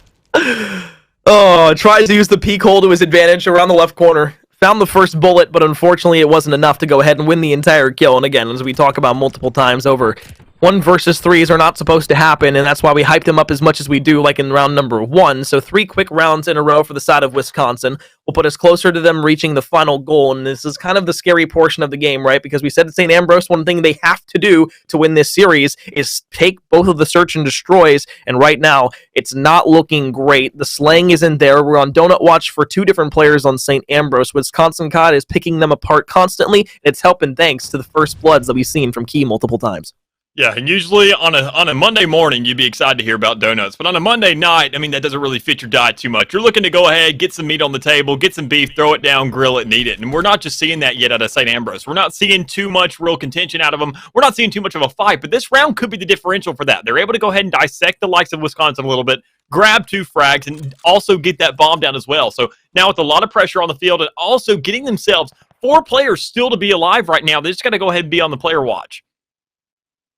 Oh, tries to use the peek hole to his advantage around the left corner. Found the first bullet, but unfortunately it wasn't enough to go ahead and win the entire kill. And again, as we talk about multiple times over, 1 versus 3s are not supposed to happen, and that's why we hyped him up as much as we do, like in round number 1. So 3 quick rounds in a row for the side of Wisconsin will put us closer to them reaching the final goal. And this is kind of the scary portion of the game, right? Because we said at St. Ambrose, one thing they have to do to win this series is take both of the search and destroys, and right now, it's not looking great. The slang isn't there. We're on donut watch for 2 different players on St. Ambrose. Wisconsin COD is picking them apart constantly, and it's helping thanks to the first bloods that we've seen from Key multiple times. Yeah, and usually on a Monday morning, you'd be excited to hear about donuts. But on a Monday night, I mean, that doesn't really fit your diet too much. You're looking to go ahead, get some meat on the table, get some beef, throw it down, grill it, and eat it. And we're not just seeing that yet out of St. Ambrose. We're not seeing too much real contention out of them. We're not seeing too much of a fight. But this round could be the differential for that. They're able to go ahead and dissect the likes of Wisconsin a little bit, grab 2 frags, and also get that bomb down as well. So now with a lot of pressure on the field and also getting themselves 4 players still to be alive right now, they just got to go ahead and be on the player watch.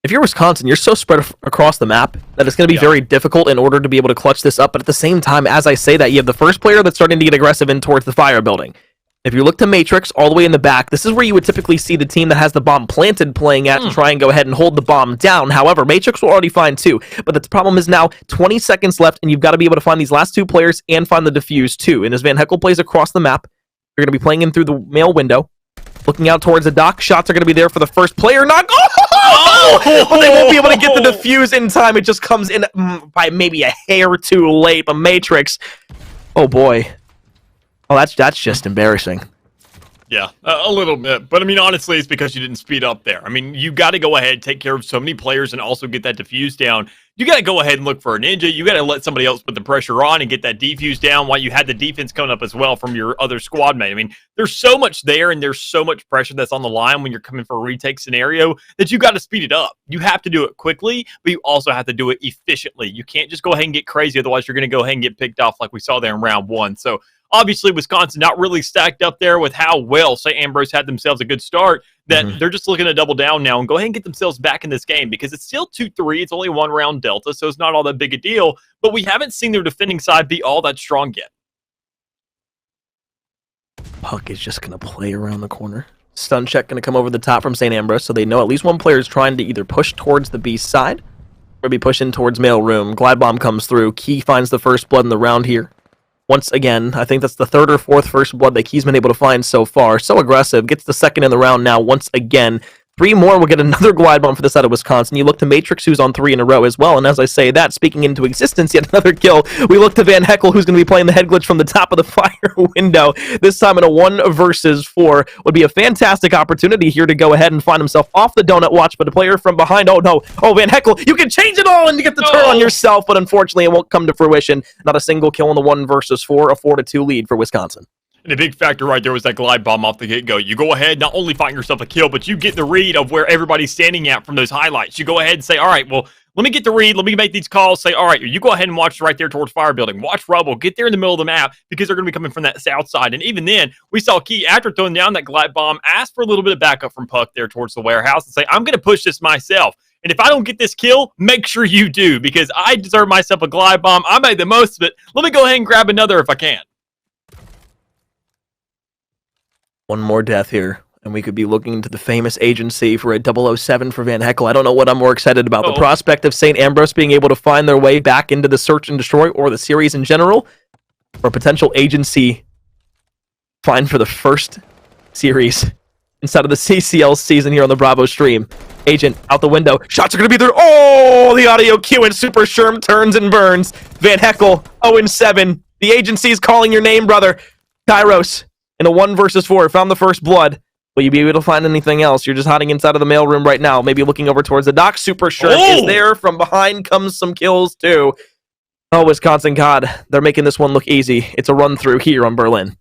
If you're Wisconsin, you're so spread across the map that it's going to be very difficult in order to be able to clutch this up. But at the same time, as I say that, you have the first player that's starting to get aggressive in towards the fire building. If you look to Matrix all the way in the back, this is where you would typically see the team that has the bomb planted playing at to try and go ahead and hold the bomb down. However, Matrix will already find 2. But the problem is now 20 seconds left, and you've got to be able to find these last 2 players and find the defuse too. And as Van Heckel plays across the map, you're going to be playing in through the mail window. Looking out towards the dock, shots are going to be there for the first player. Not but they won't be able to get the defuse in time. It just comes in by maybe a hair too late. But Matrix, oh boy, oh that's just embarrassing. Yeah, a little bit. But, I mean, honestly, it's because you didn't speed up there. I mean, you got to go ahead, take care of so many players, and also get that defuse down. You got to go ahead and look for a ninja. You got to let somebody else put the pressure on and get that defuse down while you had the defense coming up as well from your other squad mate. I mean, there's so much there, and there's so much pressure that's on the line when you're coming for a retake scenario that you got to speed it up. You have to do it quickly, but you also have to do it efficiently. You can't just go ahead and get crazy. Otherwise, you're going to go ahead and get picked off like we saw there in round 1. So, obviously, Wisconsin not really stacked up there with how well St. Ambrose had themselves a good start, that they're just looking to double down now and go ahead and get themselves back in this game because it's still 2-3. It's only 1 round delta, so it's not all that big a deal. But we haven't seen their defending side be all that strong yet. Puck is just going to play around the corner. Stun check going to come over the top from St. Ambrose, so they know at least one player is trying to either push towards the B side or be pushing towards mail room. Glide bomb comes through. Key finds the first blood in the round here. Once again, I think that's the 3rd or 4th first blood that Key's been able to find so far. So aggressive. Gets the 2nd in the round now once again. 3 more will get another glide bomb for the side of Wisconsin. You look to Matrix, who's on 3 in a row as well. And as I say that, speaking into existence, yet another kill. We look to Van Heckel, who's going to be playing the head glitch from the top of the fire window. This time in a 1 versus 4 would be a fantastic opportunity here to go ahead and find himself off the donut watch. But a player from behind, oh no, oh Van Heckel, you can change it all and get the turn on yourself. But unfortunately, it won't come to fruition. Not a single kill in the 1 versus 4, a 4-2 lead for Wisconsin. And a big factor right there was that glide bomb off the get-go. You go ahead, not only find yourself a kill, but you get the read of where everybody's standing at from those highlights. You go ahead and say, all right, well, let me get the read. Let me make these calls. Say, all right, you go ahead and watch right there towards fire building. Watch rubble. Get there in the middle of the map because they're going to be coming from that south side. And even then, we saw Key, after throwing down that glide bomb, ask for a little bit of backup from Puck there towards the warehouse and say, I'm going to push this myself. And if I don't get this kill, make sure you do because I deserve myself a glide bomb. I made the most of it. Let me go ahead and grab another if I can. One more death here, and we could be looking into the famous agency for a 007 for Van Heckel. I don't know what I'm more excited about. The prospect of St. Ambrose being able to find their way back into the search and destroy, or the series in general, or potential agency find for the first series inside of the CCL season here on the Bravo stream. Agent out the window. Shots are going to be there. Oh, the audio cue and Super Sherm turns and burns. Van Heckel, 0-7. The agency's calling your name, brother. Kairos. In a 1 versus 4, found the first blood. Will you be able to find anything else? You're just hiding inside of the mailroom right now. Maybe looking over towards the dock. Super sure is there. From behind comes some kills too. Oh, Wisconsin COD. They're making this one look easy. It's a run through here on Berlin.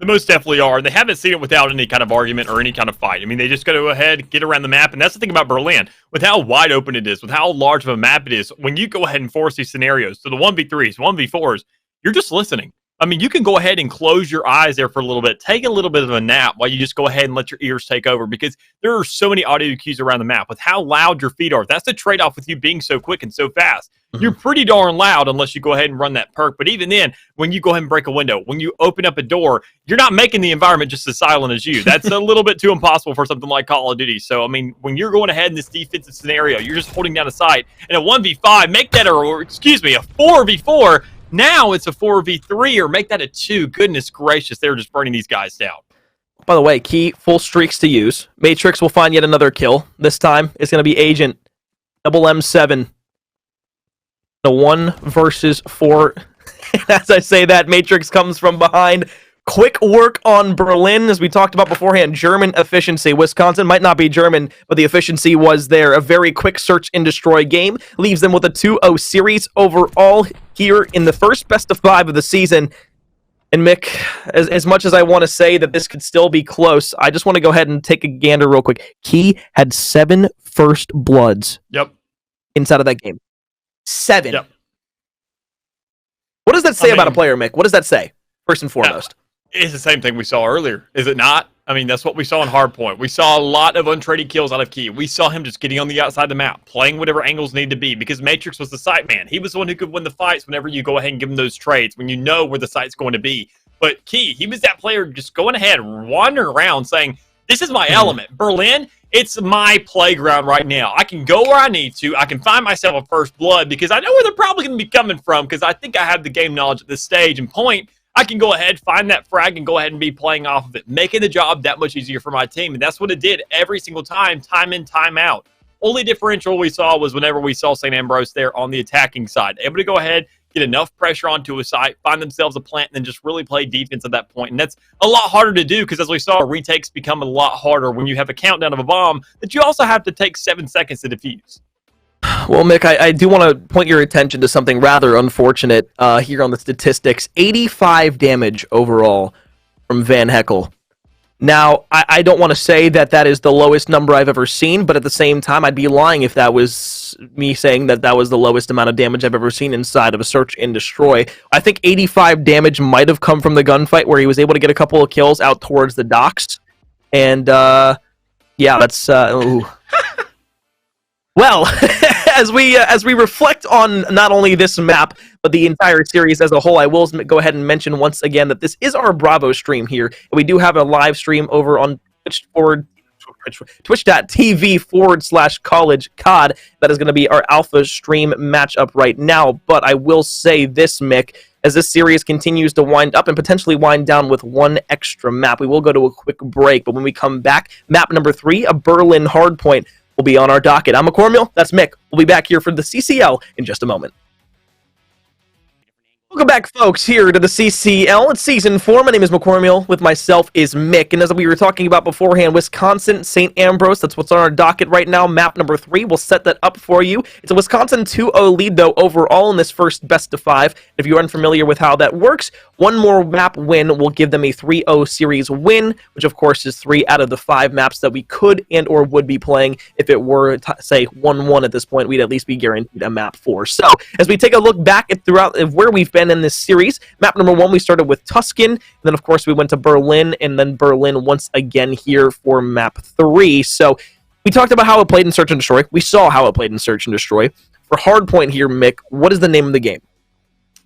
They most definitely are. They haven't seen it without any kind of argument or any kind of fight. I mean, they just got to go ahead, get around the map. And that's the thing about Berlin. With how wide open it is, with how large of a map it is, when you go ahead and force these scenarios to the 1v3s, 1v4s, you're just listening. I mean, you can go ahead and close your eyes there for a little bit, take a little bit of a nap while you just go ahead and let your ears take over, because there are so many audio cues around the map with how loud your feet are. That's the trade-off with you being so quick and so fast. You're pretty darn loud unless you go ahead and run that perk. But even then, when you go ahead and break a window, when you open up a door, you're not making the environment just as silent as you. That's a little bit too impossible for something like Call of Duty. So, I mean, when you're going ahead in this defensive scenario, you're just holding down a sight. And a 1v5, make that a 4v4. Now it's a 4v3, or make that a 2. Goodness gracious, they're just burning these guys down. By the way, key full streaks to use. Matrix will find yet another kill. This time, it's going to be Agent Double M7. The 1 versus 4. As I say that, Matrix comes from behind. Quick work on Berlin, as we talked about beforehand. German efficiency. Wisconsin might not be German, but the efficiency was there. A very quick search and destroy game leaves them with a 2-0 series overall here in the first best of 5 of the season. And Mick, as much as I want to say that this could still be close, I just want to go ahead and take a gander real quick. Key had 7 first bloods. Yep. Inside of that game. 7. Yep. What does that say about a player, Mick? What does that say, first and foremost? It's the same thing we saw earlier, is it not? I mean, that's what we saw in Hardpoint. We saw a lot of untraded kills out of Key. We saw him just getting on the outside of the map, playing whatever angles need to be, because Matrix was the sight man. He was the one who could win the fights whenever you go ahead and give him those trades, when you know where the sight's going to be. But Key, he was that player just going ahead, wandering around, saying, this is my element. Berlin, it's my playground right now. I can go where I need to. I can find myself a first blood, because I know where they're probably going to be coming from, because I think I have the game knowledge at this stage and point. I can go ahead, find that frag, and go ahead and be playing off of it, making the job that much easier for my team. And that's what it did every single time in, time out. Only differential we saw was whenever we saw St. Ambrose there on the attacking side. Able to go ahead, get enough pressure onto a site, find themselves a plant, and then just really play defense at that point. And that's a lot harder to do, because as we saw, retakes become a lot harder when you have a countdown of a bomb that you also have to take 7 seconds to defuse. Well, Mick, I do want to point your attention to something rather unfortunate here on the statistics. 85 damage overall from Van Heckel. Now, I don't want to say that that is the lowest number I've ever seen, but at the same time, I'd be lying if that was me saying that that was the lowest amount of damage I've ever seen inside of a search and destroy. I think 85 damage might have come from the gunfight, where he was able to get a couple of kills out towards the docks. And, yeah, that's... ooh. Well, as we reflect on not only this map, but the entire series as a whole, I will go ahead and mention once again that this is our Bravo stream here. And we do have a live stream over on twitch.tv/college COD. That is going to be our alpha stream matchup right now. But I will say this, Mick, as this series continues to wind up and potentially wind down with one extra map, we will go to a quick break. But when we come back, map number 3, a Berlin hardpoint, will be on our docket. I'm McCormiel. That's Mick. We'll be back here for the CCL in just a moment. Welcome back, folks, here to the CCL. It's Season 4. My name is McCormiel. With myself is Mick. And as we were talking about beforehand, Wisconsin, St. Ambrose, that's what's on our docket right now. Map number 3. We'll set that up for you. It's a Wisconsin 2-0 lead, though, overall in this first best of 5. If you're unfamiliar with how that works, one more map win will give them a 3-0 series win, which, of course, is 3 out of the 5 maps that we could and or would be playing. If it were, say, 1-1 at this point, we'd at least be guaranteed a map 4. So, as we take a look back at where we've been in this series, map number 1, we started with Tuscan, and then of course we went to Berlin, and then Berlin once again here for map 3. So we talked about how it played in Search and Destroy. We saw how it played in Search and Destroy. For Hardpoint here, Mick, what is the name of the game?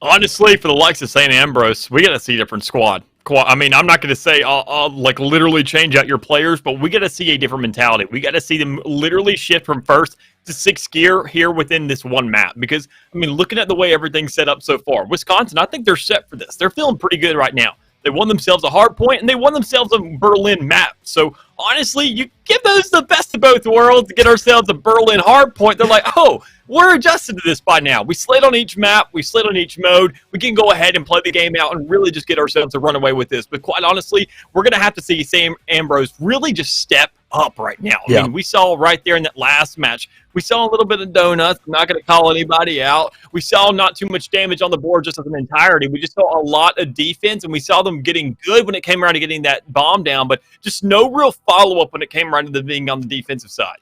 Honestly, for the likes of St. Ambrose, we got to see a different squad. I mean, I'm not going to say I'll like literally change out your players, but we got to see a different mentality. We got to see them literally shift from 1st to 6th gear here within this one map. Because, I mean, looking at the way everything's set up so far, Wisconsin, I think they're set for this. They're feeling pretty good right now. They won themselves a hard point, and they won themselves a Berlin map. So honestly, you give those the best of both worlds to get ourselves a Berlin hard point. They're like, oh, we're adjusted to this by now. We slid on each map. We slid on each mode. We can go ahead and play the game out and really just get ourselves a runaway with this. But quite honestly, we're going to have to see Sam Ambrose really just step up right now. I mean, we saw right there in that last match, we saw a little bit of donuts. I'm not going to call anybody out. We saw not too much damage on the board just as an entirety. We just saw a lot of defense, and we saw them getting good when it came around to getting that bomb down, but just no real follow-up when it came around to being on the defensive side.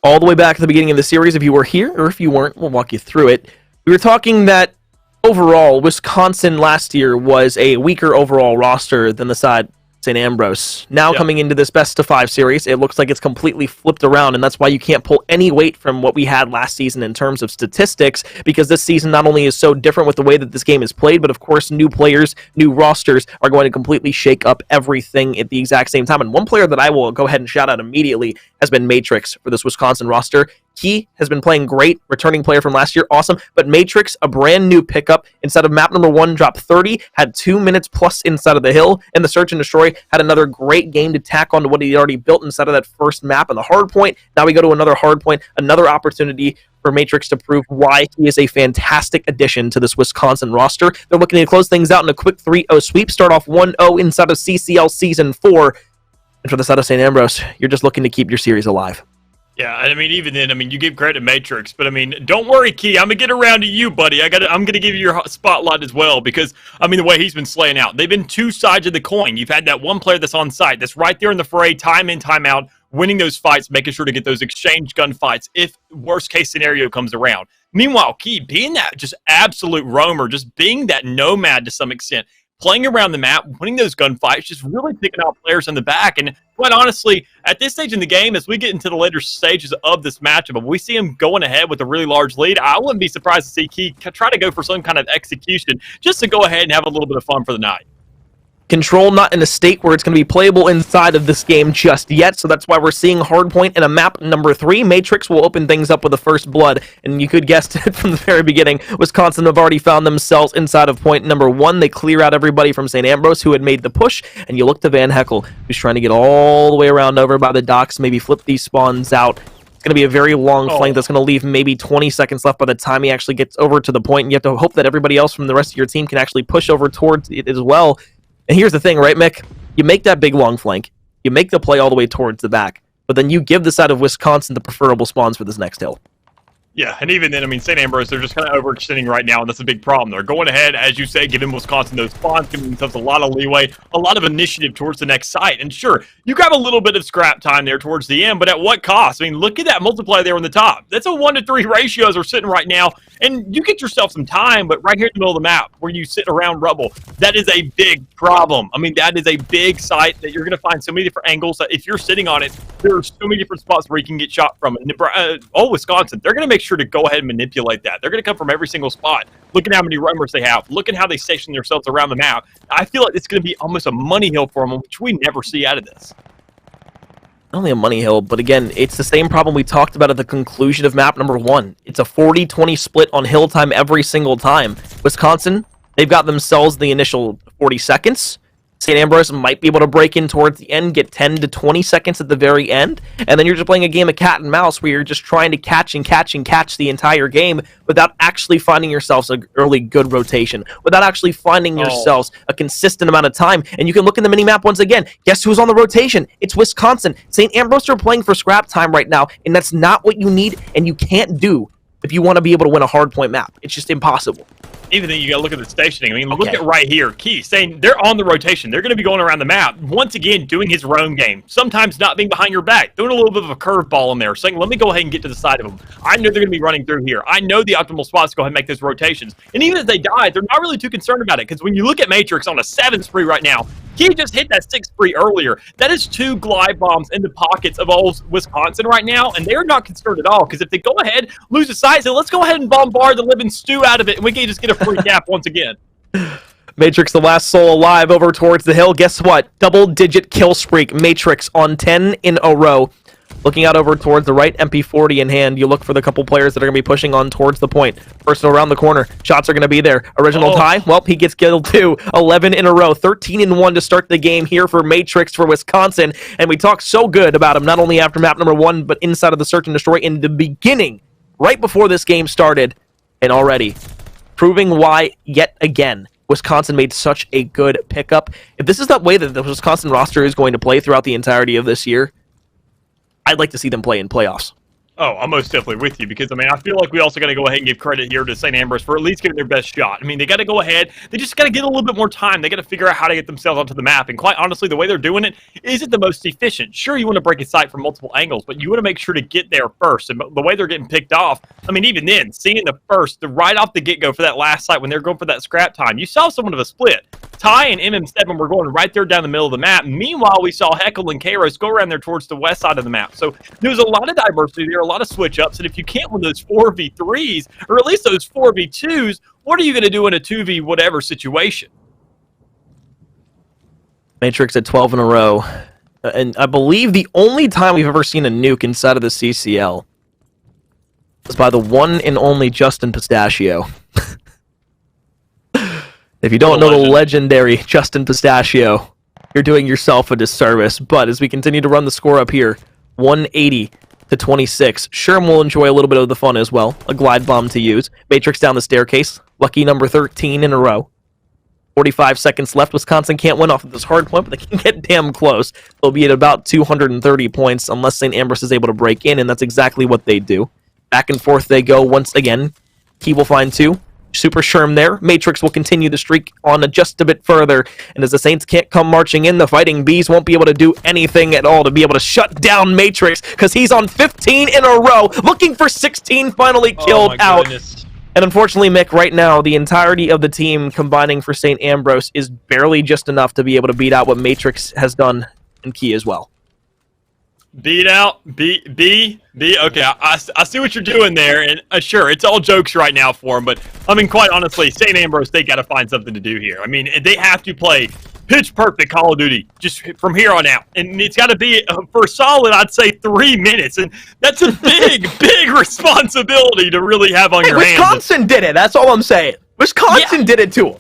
All the way back at the beginning of the series, if you were here or if you weren't, we'll walk you through it. We were talking that overall, Wisconsin last year was a weaker overall roster than the side St. Ambrose. Now coming into this best-of-5 series, it looks like it's completely flipped around, and that's why you can't pull any weight from what we had last season in terms of statistics, because this season not only is so different with the way that this game is played, but of course new players, new rosters are going to completely shake up everything at the exact same time. And one player that I will go ahead and shout out immediately has been Matrix for this Wisconsin roster. He has been playing great, returning player from last year, awesome. But Matrix, a brand new pickup, instead of map number 1, dropped 30, had 2 minutes plus inside of the hill, and the Search and Destroy had another great game to tack on to what he already built inside of that first map on the hard point. Now we go to another hard point, another opportunity for Matrix to prove why he is a fantastic addition to this Wisconsin roster. They're looking to close things out in a quick 3-0 sweep, start off 1-0 inside of CCL Season 4. And for the side of St. Ambrose, you're just looking to keep your series alive. Yeah, I mean, even then, I mean, you give credit to Matrix, but I mean, don't worry, Key. I'm gonna get around to you, buddy. I'm gonna give you your spotlight as well, because I mean, the way he's been slaying out, they've been two sides of the coin. You've had that one player that's on site, that's right there in the fray, time in, time out, winning those fights, making sure to get those exchange gunfights if worst case scenario comes around. Meanwhile, Key being that just absolute roamer, just being that nomad to some extent, playing around the map, winning those gunfights, just really picking out players in the back. And quite honestly, at this stage in the game, as we get into the later stages of this matchup, if we see him going ahead with a really large lead, I wouldn't be surprised to see Key try to go for some kind of execution just to go ahead and have a little bit of fun for the night. Control not in a state where it's going to be playable inside of this game just yet, so that's why we're seeing Hardpoint in a map number 3. Matrix will open things up with the first blood, and you could guess it from the very beginning. Wisconsin have already found themselves inside of point number 1. They clear out everybody from St. Ambrose who had made the push, and you look to Van Heckel, who's trying to get all the way around over by the docks, maybe flip these spawns out. It's going to be a very long flank that's going to leave maybe 20 seconds left by the time he actually gets over to the point, and you have to hope that everybody else from the rest of your team can actually push over towards it as well. And here's the thing, right, Mick? You make that big long flank, you make the play all the way towards the back, but then you give the side of Wisconsin the preferable spawns for this next hill. Yeah, and even then, I mean, St. Ambrose, they're just kind of overextending right now, and that's a big problem. They're going ahead, as you say, giving Wisconsin those spawns, giving themselves a lot of leeway, a lot of initiative towards the next site. And sure, you grab a little bit of scrap time there towards the end, but at what cost? I mean, look at that multiplier there on the top. That's a 1-to-3 ratio as we're sitting right now, and you get yourself some time, but right here in the middle of the map, where you sit around rubble, that is a big problem. I mean, that is a big site that you're going to find so many different angles that if you're sitting on it, there are so many different spots where you can get shot from. And Wisconsin, they're going to make sure to go ahead and manipulate that. They're going to come from every single spot. Look at how many roamers they have. Look at how they station themselves around the map. I feel like it's going to be almost a money hill for them, which we never see out of this. Not only a money hill, but again, it's the same problem we talked about at the conclusion of map number 1. It's a 40-20 split on hill time every single time. Wisconsin, they've got themselves the initial 40 seconds. St. Ambrose might be able to break in towards the end, get 10 to 20 seconds at the very end, and then you're just playing a game of cat and mouse where you're just trying to catch and catch and catch the entire game without actually finding yourselves an early good rotation, without actually finding yourselves a consistent amount of time. And you can look in the mini-map once again. Guess who's on the rotation? It's Wisconsin. St. Ambrose are playing for scrap time right now, and that's not what you need and you can't do if you want to be able to win a hardpoint map. It's just impossible. Even then, you got to look at the stationing. I mean, look at right here. Key saying they're on the rotation. They're going to be going around the map. Once again, doing his roam game. Sometimes not being behind your back. Throwing a little bit of a curveball in there. Saying, let me go ahead and get to the side of them. I know they're going to be running through here. I know the optimal spots to go ahead and make those rotations. And even if they die, they're not really too concerned about it. Because when you look at Matrix on a 7 spree right now, he just hit that 6 spree earlier. That is 2 glide bombs in the pockets of old Wisconsin right now, and they're not concerned at all, because if they go ahead, lose the sight, so let's go ahead and bombard the living stew out of it, and we can just get a free cap once again. Matrix, the last soul alive, over towards the hill. Guess what? Double-digit kill streak. Matrix on 10 in a row. Looking out over towards the right, MP40 in hand. You look for the couple players that are going to be pushing on towards the point. Personal around the corner. Shots are going to be there. Original tie. Well, he gets killed too. 11 in a row. 13-1 to start the game here for Matrix for Wisconsin. And we talked so good about him, not only after map number 1, but inside of the search and destroy in the beginning, right before this game started. And already proving why, yet again, Wisconsin made such a good pickup. If this is the way that the Wisconsin roster is going to play throughout the entirety of this year, I'd like to see them play in playoffs. Oh, I'm most definitely with you because, I mean, I feel like we also got to go ahead and give credit here to St. Ambrose for at least giving their best shot. I mean, they got to go ahead. They just got to get a little bit more time. They got to figure out how to get themselves onto the map. And quite honestly, the way they're doing it isn't the most efficient. Sure, you want to break a site from multiple angles, but you want to make sure to get there first. And the way they're getting picked off, I mean, even then, seeing the right off the get-go for that last site when they're going for that scrap time, you saw somewhat of a split. Ty and MM7 were going right there down the middle of the map. Meanwhile, we saw Heckle and Kairos go around there towards the west side of the map. So there's a lot of diversity there, a lot of switch-ups. And if you can't win those 4v3s, or at least those 4v2s, what are you going to do in a 2v whatever situation? Matrix at 12 in a row. And I believe the only time we've ever seen a nuke inside of the CCL was by the one and only Justin Pistachio. If you don't know the legendary Justin Pistachio, you're doing yourself a disservice. But as we continue to run the score up here, 180 to 26. Sherm will enjoy a little bit of the fun as well. A glide bomb to use. Matrix down the staircase. Lucky number 13 in a row. 45 seconds left. Wisconsin can't win off of this hard point, but they can get damn close. They'll be at about 230 points unless St. Ambrose is able to break in, and that's exactly what they do. Back and forth they go once again. Key will find 2. Super Sherm there. Matrix will continue the streak on just a bit further. And as the Saints can't come marching in, the Fighting Bees won't be able to do anything at all to be able to shut down Matrix because he's on 15 in a row, looking for 16, finally killed out. Goodness. And unfortunately, Mick, right now, the entirety of the team combining for St. Ambrose is barely just enough to be able to beat out what Matrix has done in Key as well. Beat out, B. Okay, I see what you're doing there, and sure, it's all jokes right now for them, but, I mean, quite honestly, St. Ambrose, they got to find something to do here. I mean, they have to play pitch-perfect Call of Duty just from here on out, and it's got to be for solid, I'd say, 3 minutes, and that's a big, big responsibility to really have on your hands. Wisconsin did it, that's all I'm saying. Wisconsin did it to him.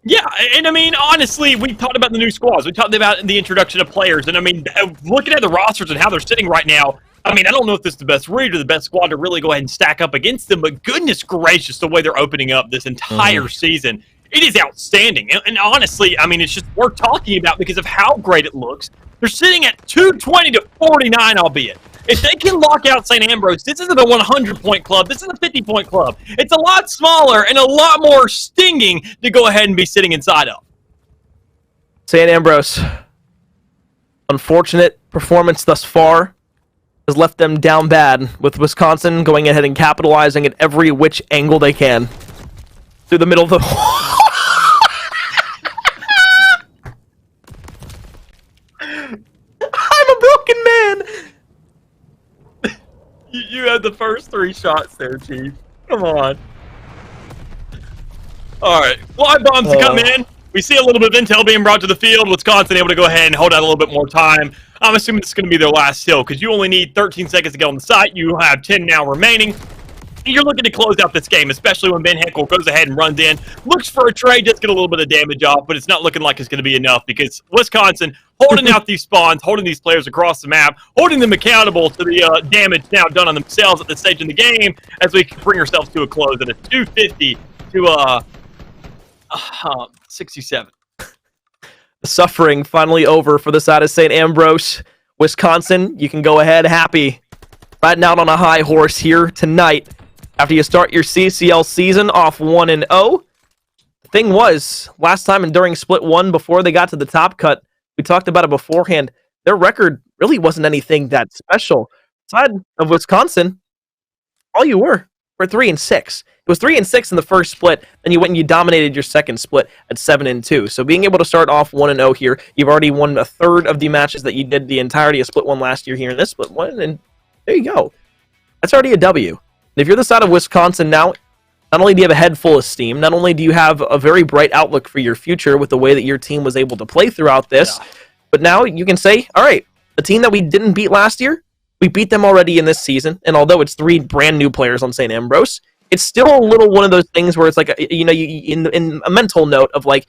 Yeah, and I mean, honestly, we talked about the new squads. We talked about the introduction of players. And I mean, looking at the rosters and how they're sitting right now, I mean, I don't know if this is the best read or the best squad to really go ahead and stack up against them, but goodness gracious, the way they're opening up this entire season, it is outstanding. And honestly, I mean, it's just worth talking about because of how great it looks. They're sitting at 220 to 49, albeit. If they can lock out St. Ambrose, this isn't a 100-point club. This is a 50-point club. It's a lot smaller and a lot more stinging to go ahead and be sitting inside of. St. Ambrose, unfortunate performance thus far has left them down bad, with Wisconsin going ahead and capitalizing at every which angle they can. Through the middle of the... I'm a broken man! You had the first 3 shots there, Chief. Come on. All right. Fly bombs to come in. We see a little bit of intel being brought to the field. Wisconsin able to go ahead and hold out a little bit more time. I'm assuming this is going to be their last hill because you only need 13 seconds to get on the site. You have 10 now remaining. You're looking to close out this game, especially when Ben Heckle goes ahead and runs in, looks for a trade, just get a little bit of damage off, but it's not looking like it's going to be enough because Wisconsin holding out these spawns, holding these players across the map, holding them accountable to the damage now done on themselves at this stage in the game as we bring ourselves to a close at a 250 to 67. The suffering finally over for the side of St. Ambrose. Wisconsin, you can go ahead happy. Riding out on a high horse here tonight. After you start your CCL season off 1-0, the thing was, last time and during Split 1, before they got to the top cut, we talked about it beforehand, their record really wasn't anything that special. Aside of Wisconsin, all you were 3-6. It was 3-6 in the first split, then you went and you dominated your second split at 7-2. So being able to start off 1-0 here, you've already won a third of the matches that you did the entirety of Split 1 last year here in this Split 1, and there you go. That's already a W. If you're the side of Wisconsin now, not only do you have a head full of steam, not only do you have a very bright outlook for your future with the way that your team was able to play throughout this, but now you can say, all right, the team that we didn't beat last year, We beat them already in this season, and although it's 3 brand new players on St. Ambrose, it's still a little one of those things where it's like, in a mental note of like,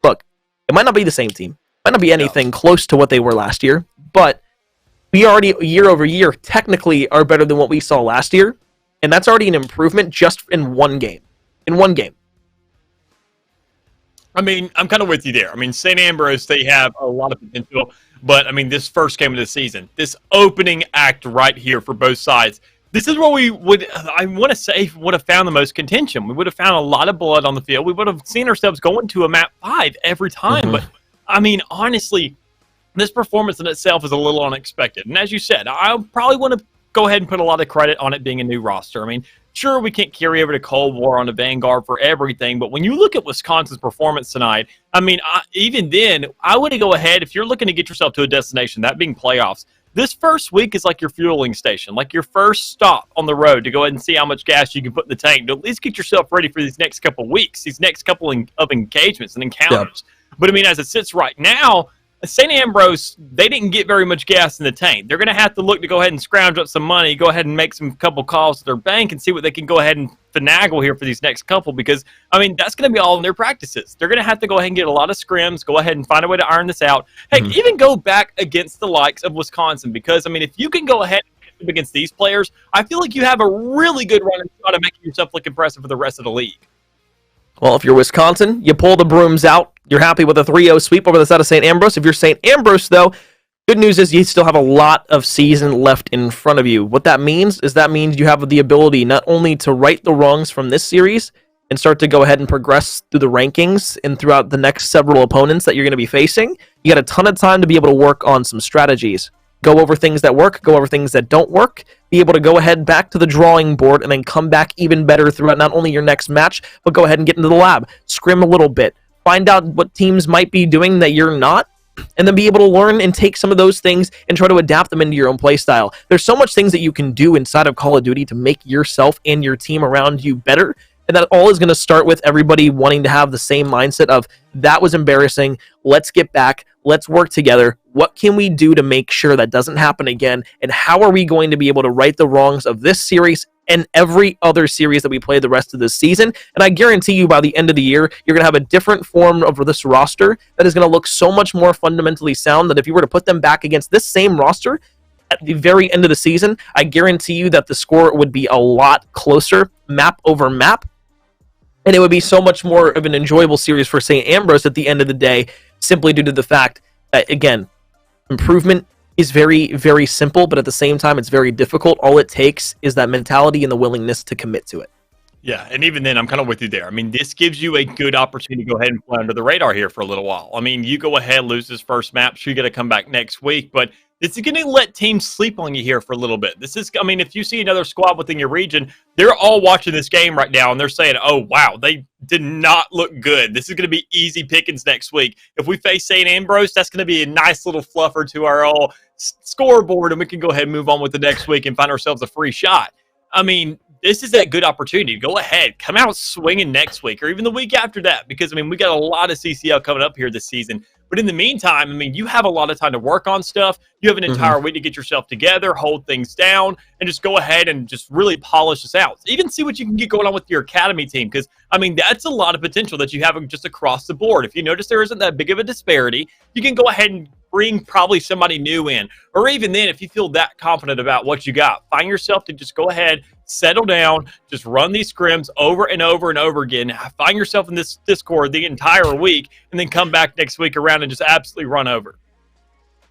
look, it might not be the same team. It might not be anything close to what they were last year, but we already, year over year, technically are better than what we saw last year, and that's already an improvement just in one game. In one game. I mean, I'm kind of with you there. I mean, St. Ambrose, they have a lot of potential, but I mean, this first game of the season, this opening act right here for both sides, this is where we would, I want to say, would have found the most contention. We would have found a lot of blood on the field. We would have seen ourselves going to a map 5 every time. But, I mean, honestly, this performance in itself is a little unexpected. And as you said, I probably want to go ahead and put a lot of credit on it being a new roster. I mean, sure, we can't carry over to Cold War on the Vanguard for everything, but when you look at Wisconsin's performance tonight, I mean, even then, I would go ahead, if you're looking to get yourself to a destination, that being playoffs, this first week is like your fueling station, like your first stop on the road to go ahead and see how much gas you can put in the tank to at least get yourself ready for these next couple of weeks, these next couple of engagements and encounters. Yep. But, I mean, as it sits right now, St. Ambrose, they didn't get very much gas in the tank. They're going to have to look to go ahead and scrounge up some money, go ahead and make some couple calls to their bank and see what they can go ahead and finagle here for these next couple because, I mean, that's going to be all in their practices. They're going to have to go ahead and get a lot of scrims, go ahead and find a way to iron this out. Heck, even go back against the likes of Wisconsin because, I mean, if you can go ahead and against these players, I feel like you have a really good run and shot of making yourself look impressive for the rest of the league. Well, if you're Wisconsin, you pull the brooms out. You're happy with a 3-0 sweep over the side of St. Ambrose. If you're St. Ambrose, though, good news is you still have a lot of season left in front of you. What that means is that means you have the ability not only to right the wrongs from this series and start to go ahead and progress through the rankings and throughout the next several opponents that you're going to be facing. You got a ton of time to be able to work on some strategies. Go over things that work, go over things that don't work, be able to go ahead back to the drawing board and then come back even better throughout not only your next match, but go ahead and get into the lab, scrim a little bit, find out what teams might be doing that you're not, and then be able to learn and take some of those things and try to adapt them into your own play style. There's so much things that you can do inside of Call of Duty to make yourself and your team around you better, and that all is going to start with everybody wanting to have the same mindset of, that was embarrassing, let's get back, let's work together. What can we do to make sure that doesn't happen again? And how are we going to be able to right the wrongs of this series and every other series that we play the rest of this season? And I guarantee you by the end of the year, you're going to have a different form of this roster that is going to look so much more fundamentally sound that if you were to put them back against this same roster at the very end of the season, I guarantee you that the score would be a lot closer, map over map. And it would be so much more of an enjoyable series for St. Ambrose at the end of the day, simply due to the fact that, again, improvement is very, very simple, but at the same time, it's very difficult. All it takes is that mentality and the willingness to commit to it. Yeah, and even then, I'm kind of with you there. I mean, this gives you a good opportunity to go ahead and fly under the radar here for a little while. I mean, you go ahead, lose this first map, sure, you got to come back next week, but this is going to let teams sleep on you here for a little bit. This is, I mean, if you see another squad within your region, they're all watching this game right now, and they're saying, oh, wow, they did not look good. This is going to be easy pickings next week. If we face St. Ambrose, that's going to be a nice little fluffer to our all scoreboard, and we can go ahead and move on with the next week and find ourselves a free shot. I mean, this is a good opportunity. Go ahead, come out swinging next week or even the week after that because, I mean, we got a lot of CCL coming up here this season. But in the meantime, I mean, you have a lot of time to work on stuff. You have an entire week to get yourself together, hold things down, and just go ahead and just really polish this out. Even see what you can get going on with your academy team because, I mean, that's a lot of potential that you have just across the board. If you notice there isn't that big of a disparity, you can go ahead and bring probably somebody new in. Or even then, if you feel that confident about what you got, find yourself to just go ahead, settle down, just run these scrims over and over and over again. Find yourself in this Discord the entire week, and then come back next week around and just absolutely run over.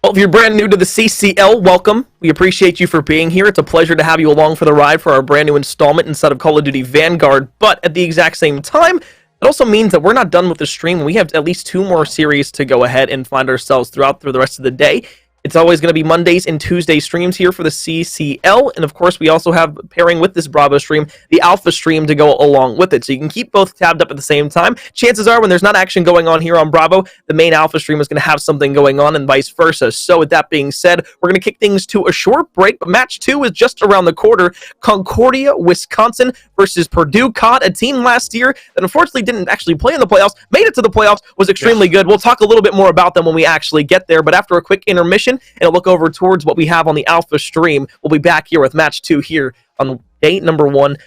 Well, if you're brand new to the CCL, welcome. We appreciate you for being here. It's a pleasure to have you along for the ride for our brand new installment inside of Call of Duty Vanguard. But at the exact same time, it also means that we're not done with the stream. We have at least 2 more series to go ahead and find ourselves through the rest of the day. It's always going to be Mondays and Tuesday streams here for the CCL. And of course, we also have, pairing with this Bravo stream, the Alpha stream to go along with it. So you can keep both tabbed up at the same time. Chances are, when there's not action going on here on Bravo, the main Alpha stream is going to have something going on and vice versa. So with that being said, we're going to kick things to a short break. But match 2 is just around the corner. Concordia, Wisconsin versus Purdue COD, a team last year that unfortunately didn't actually play in the playoffs, made it to the playoffs, was extremely good. We'll talk a little bit more about them when we actually get there. But after a quick intermission, section and look over towards what we have on the Alpha stream. We'll be back here with match 2 here on day number 1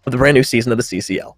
of the brand new season of the CCL.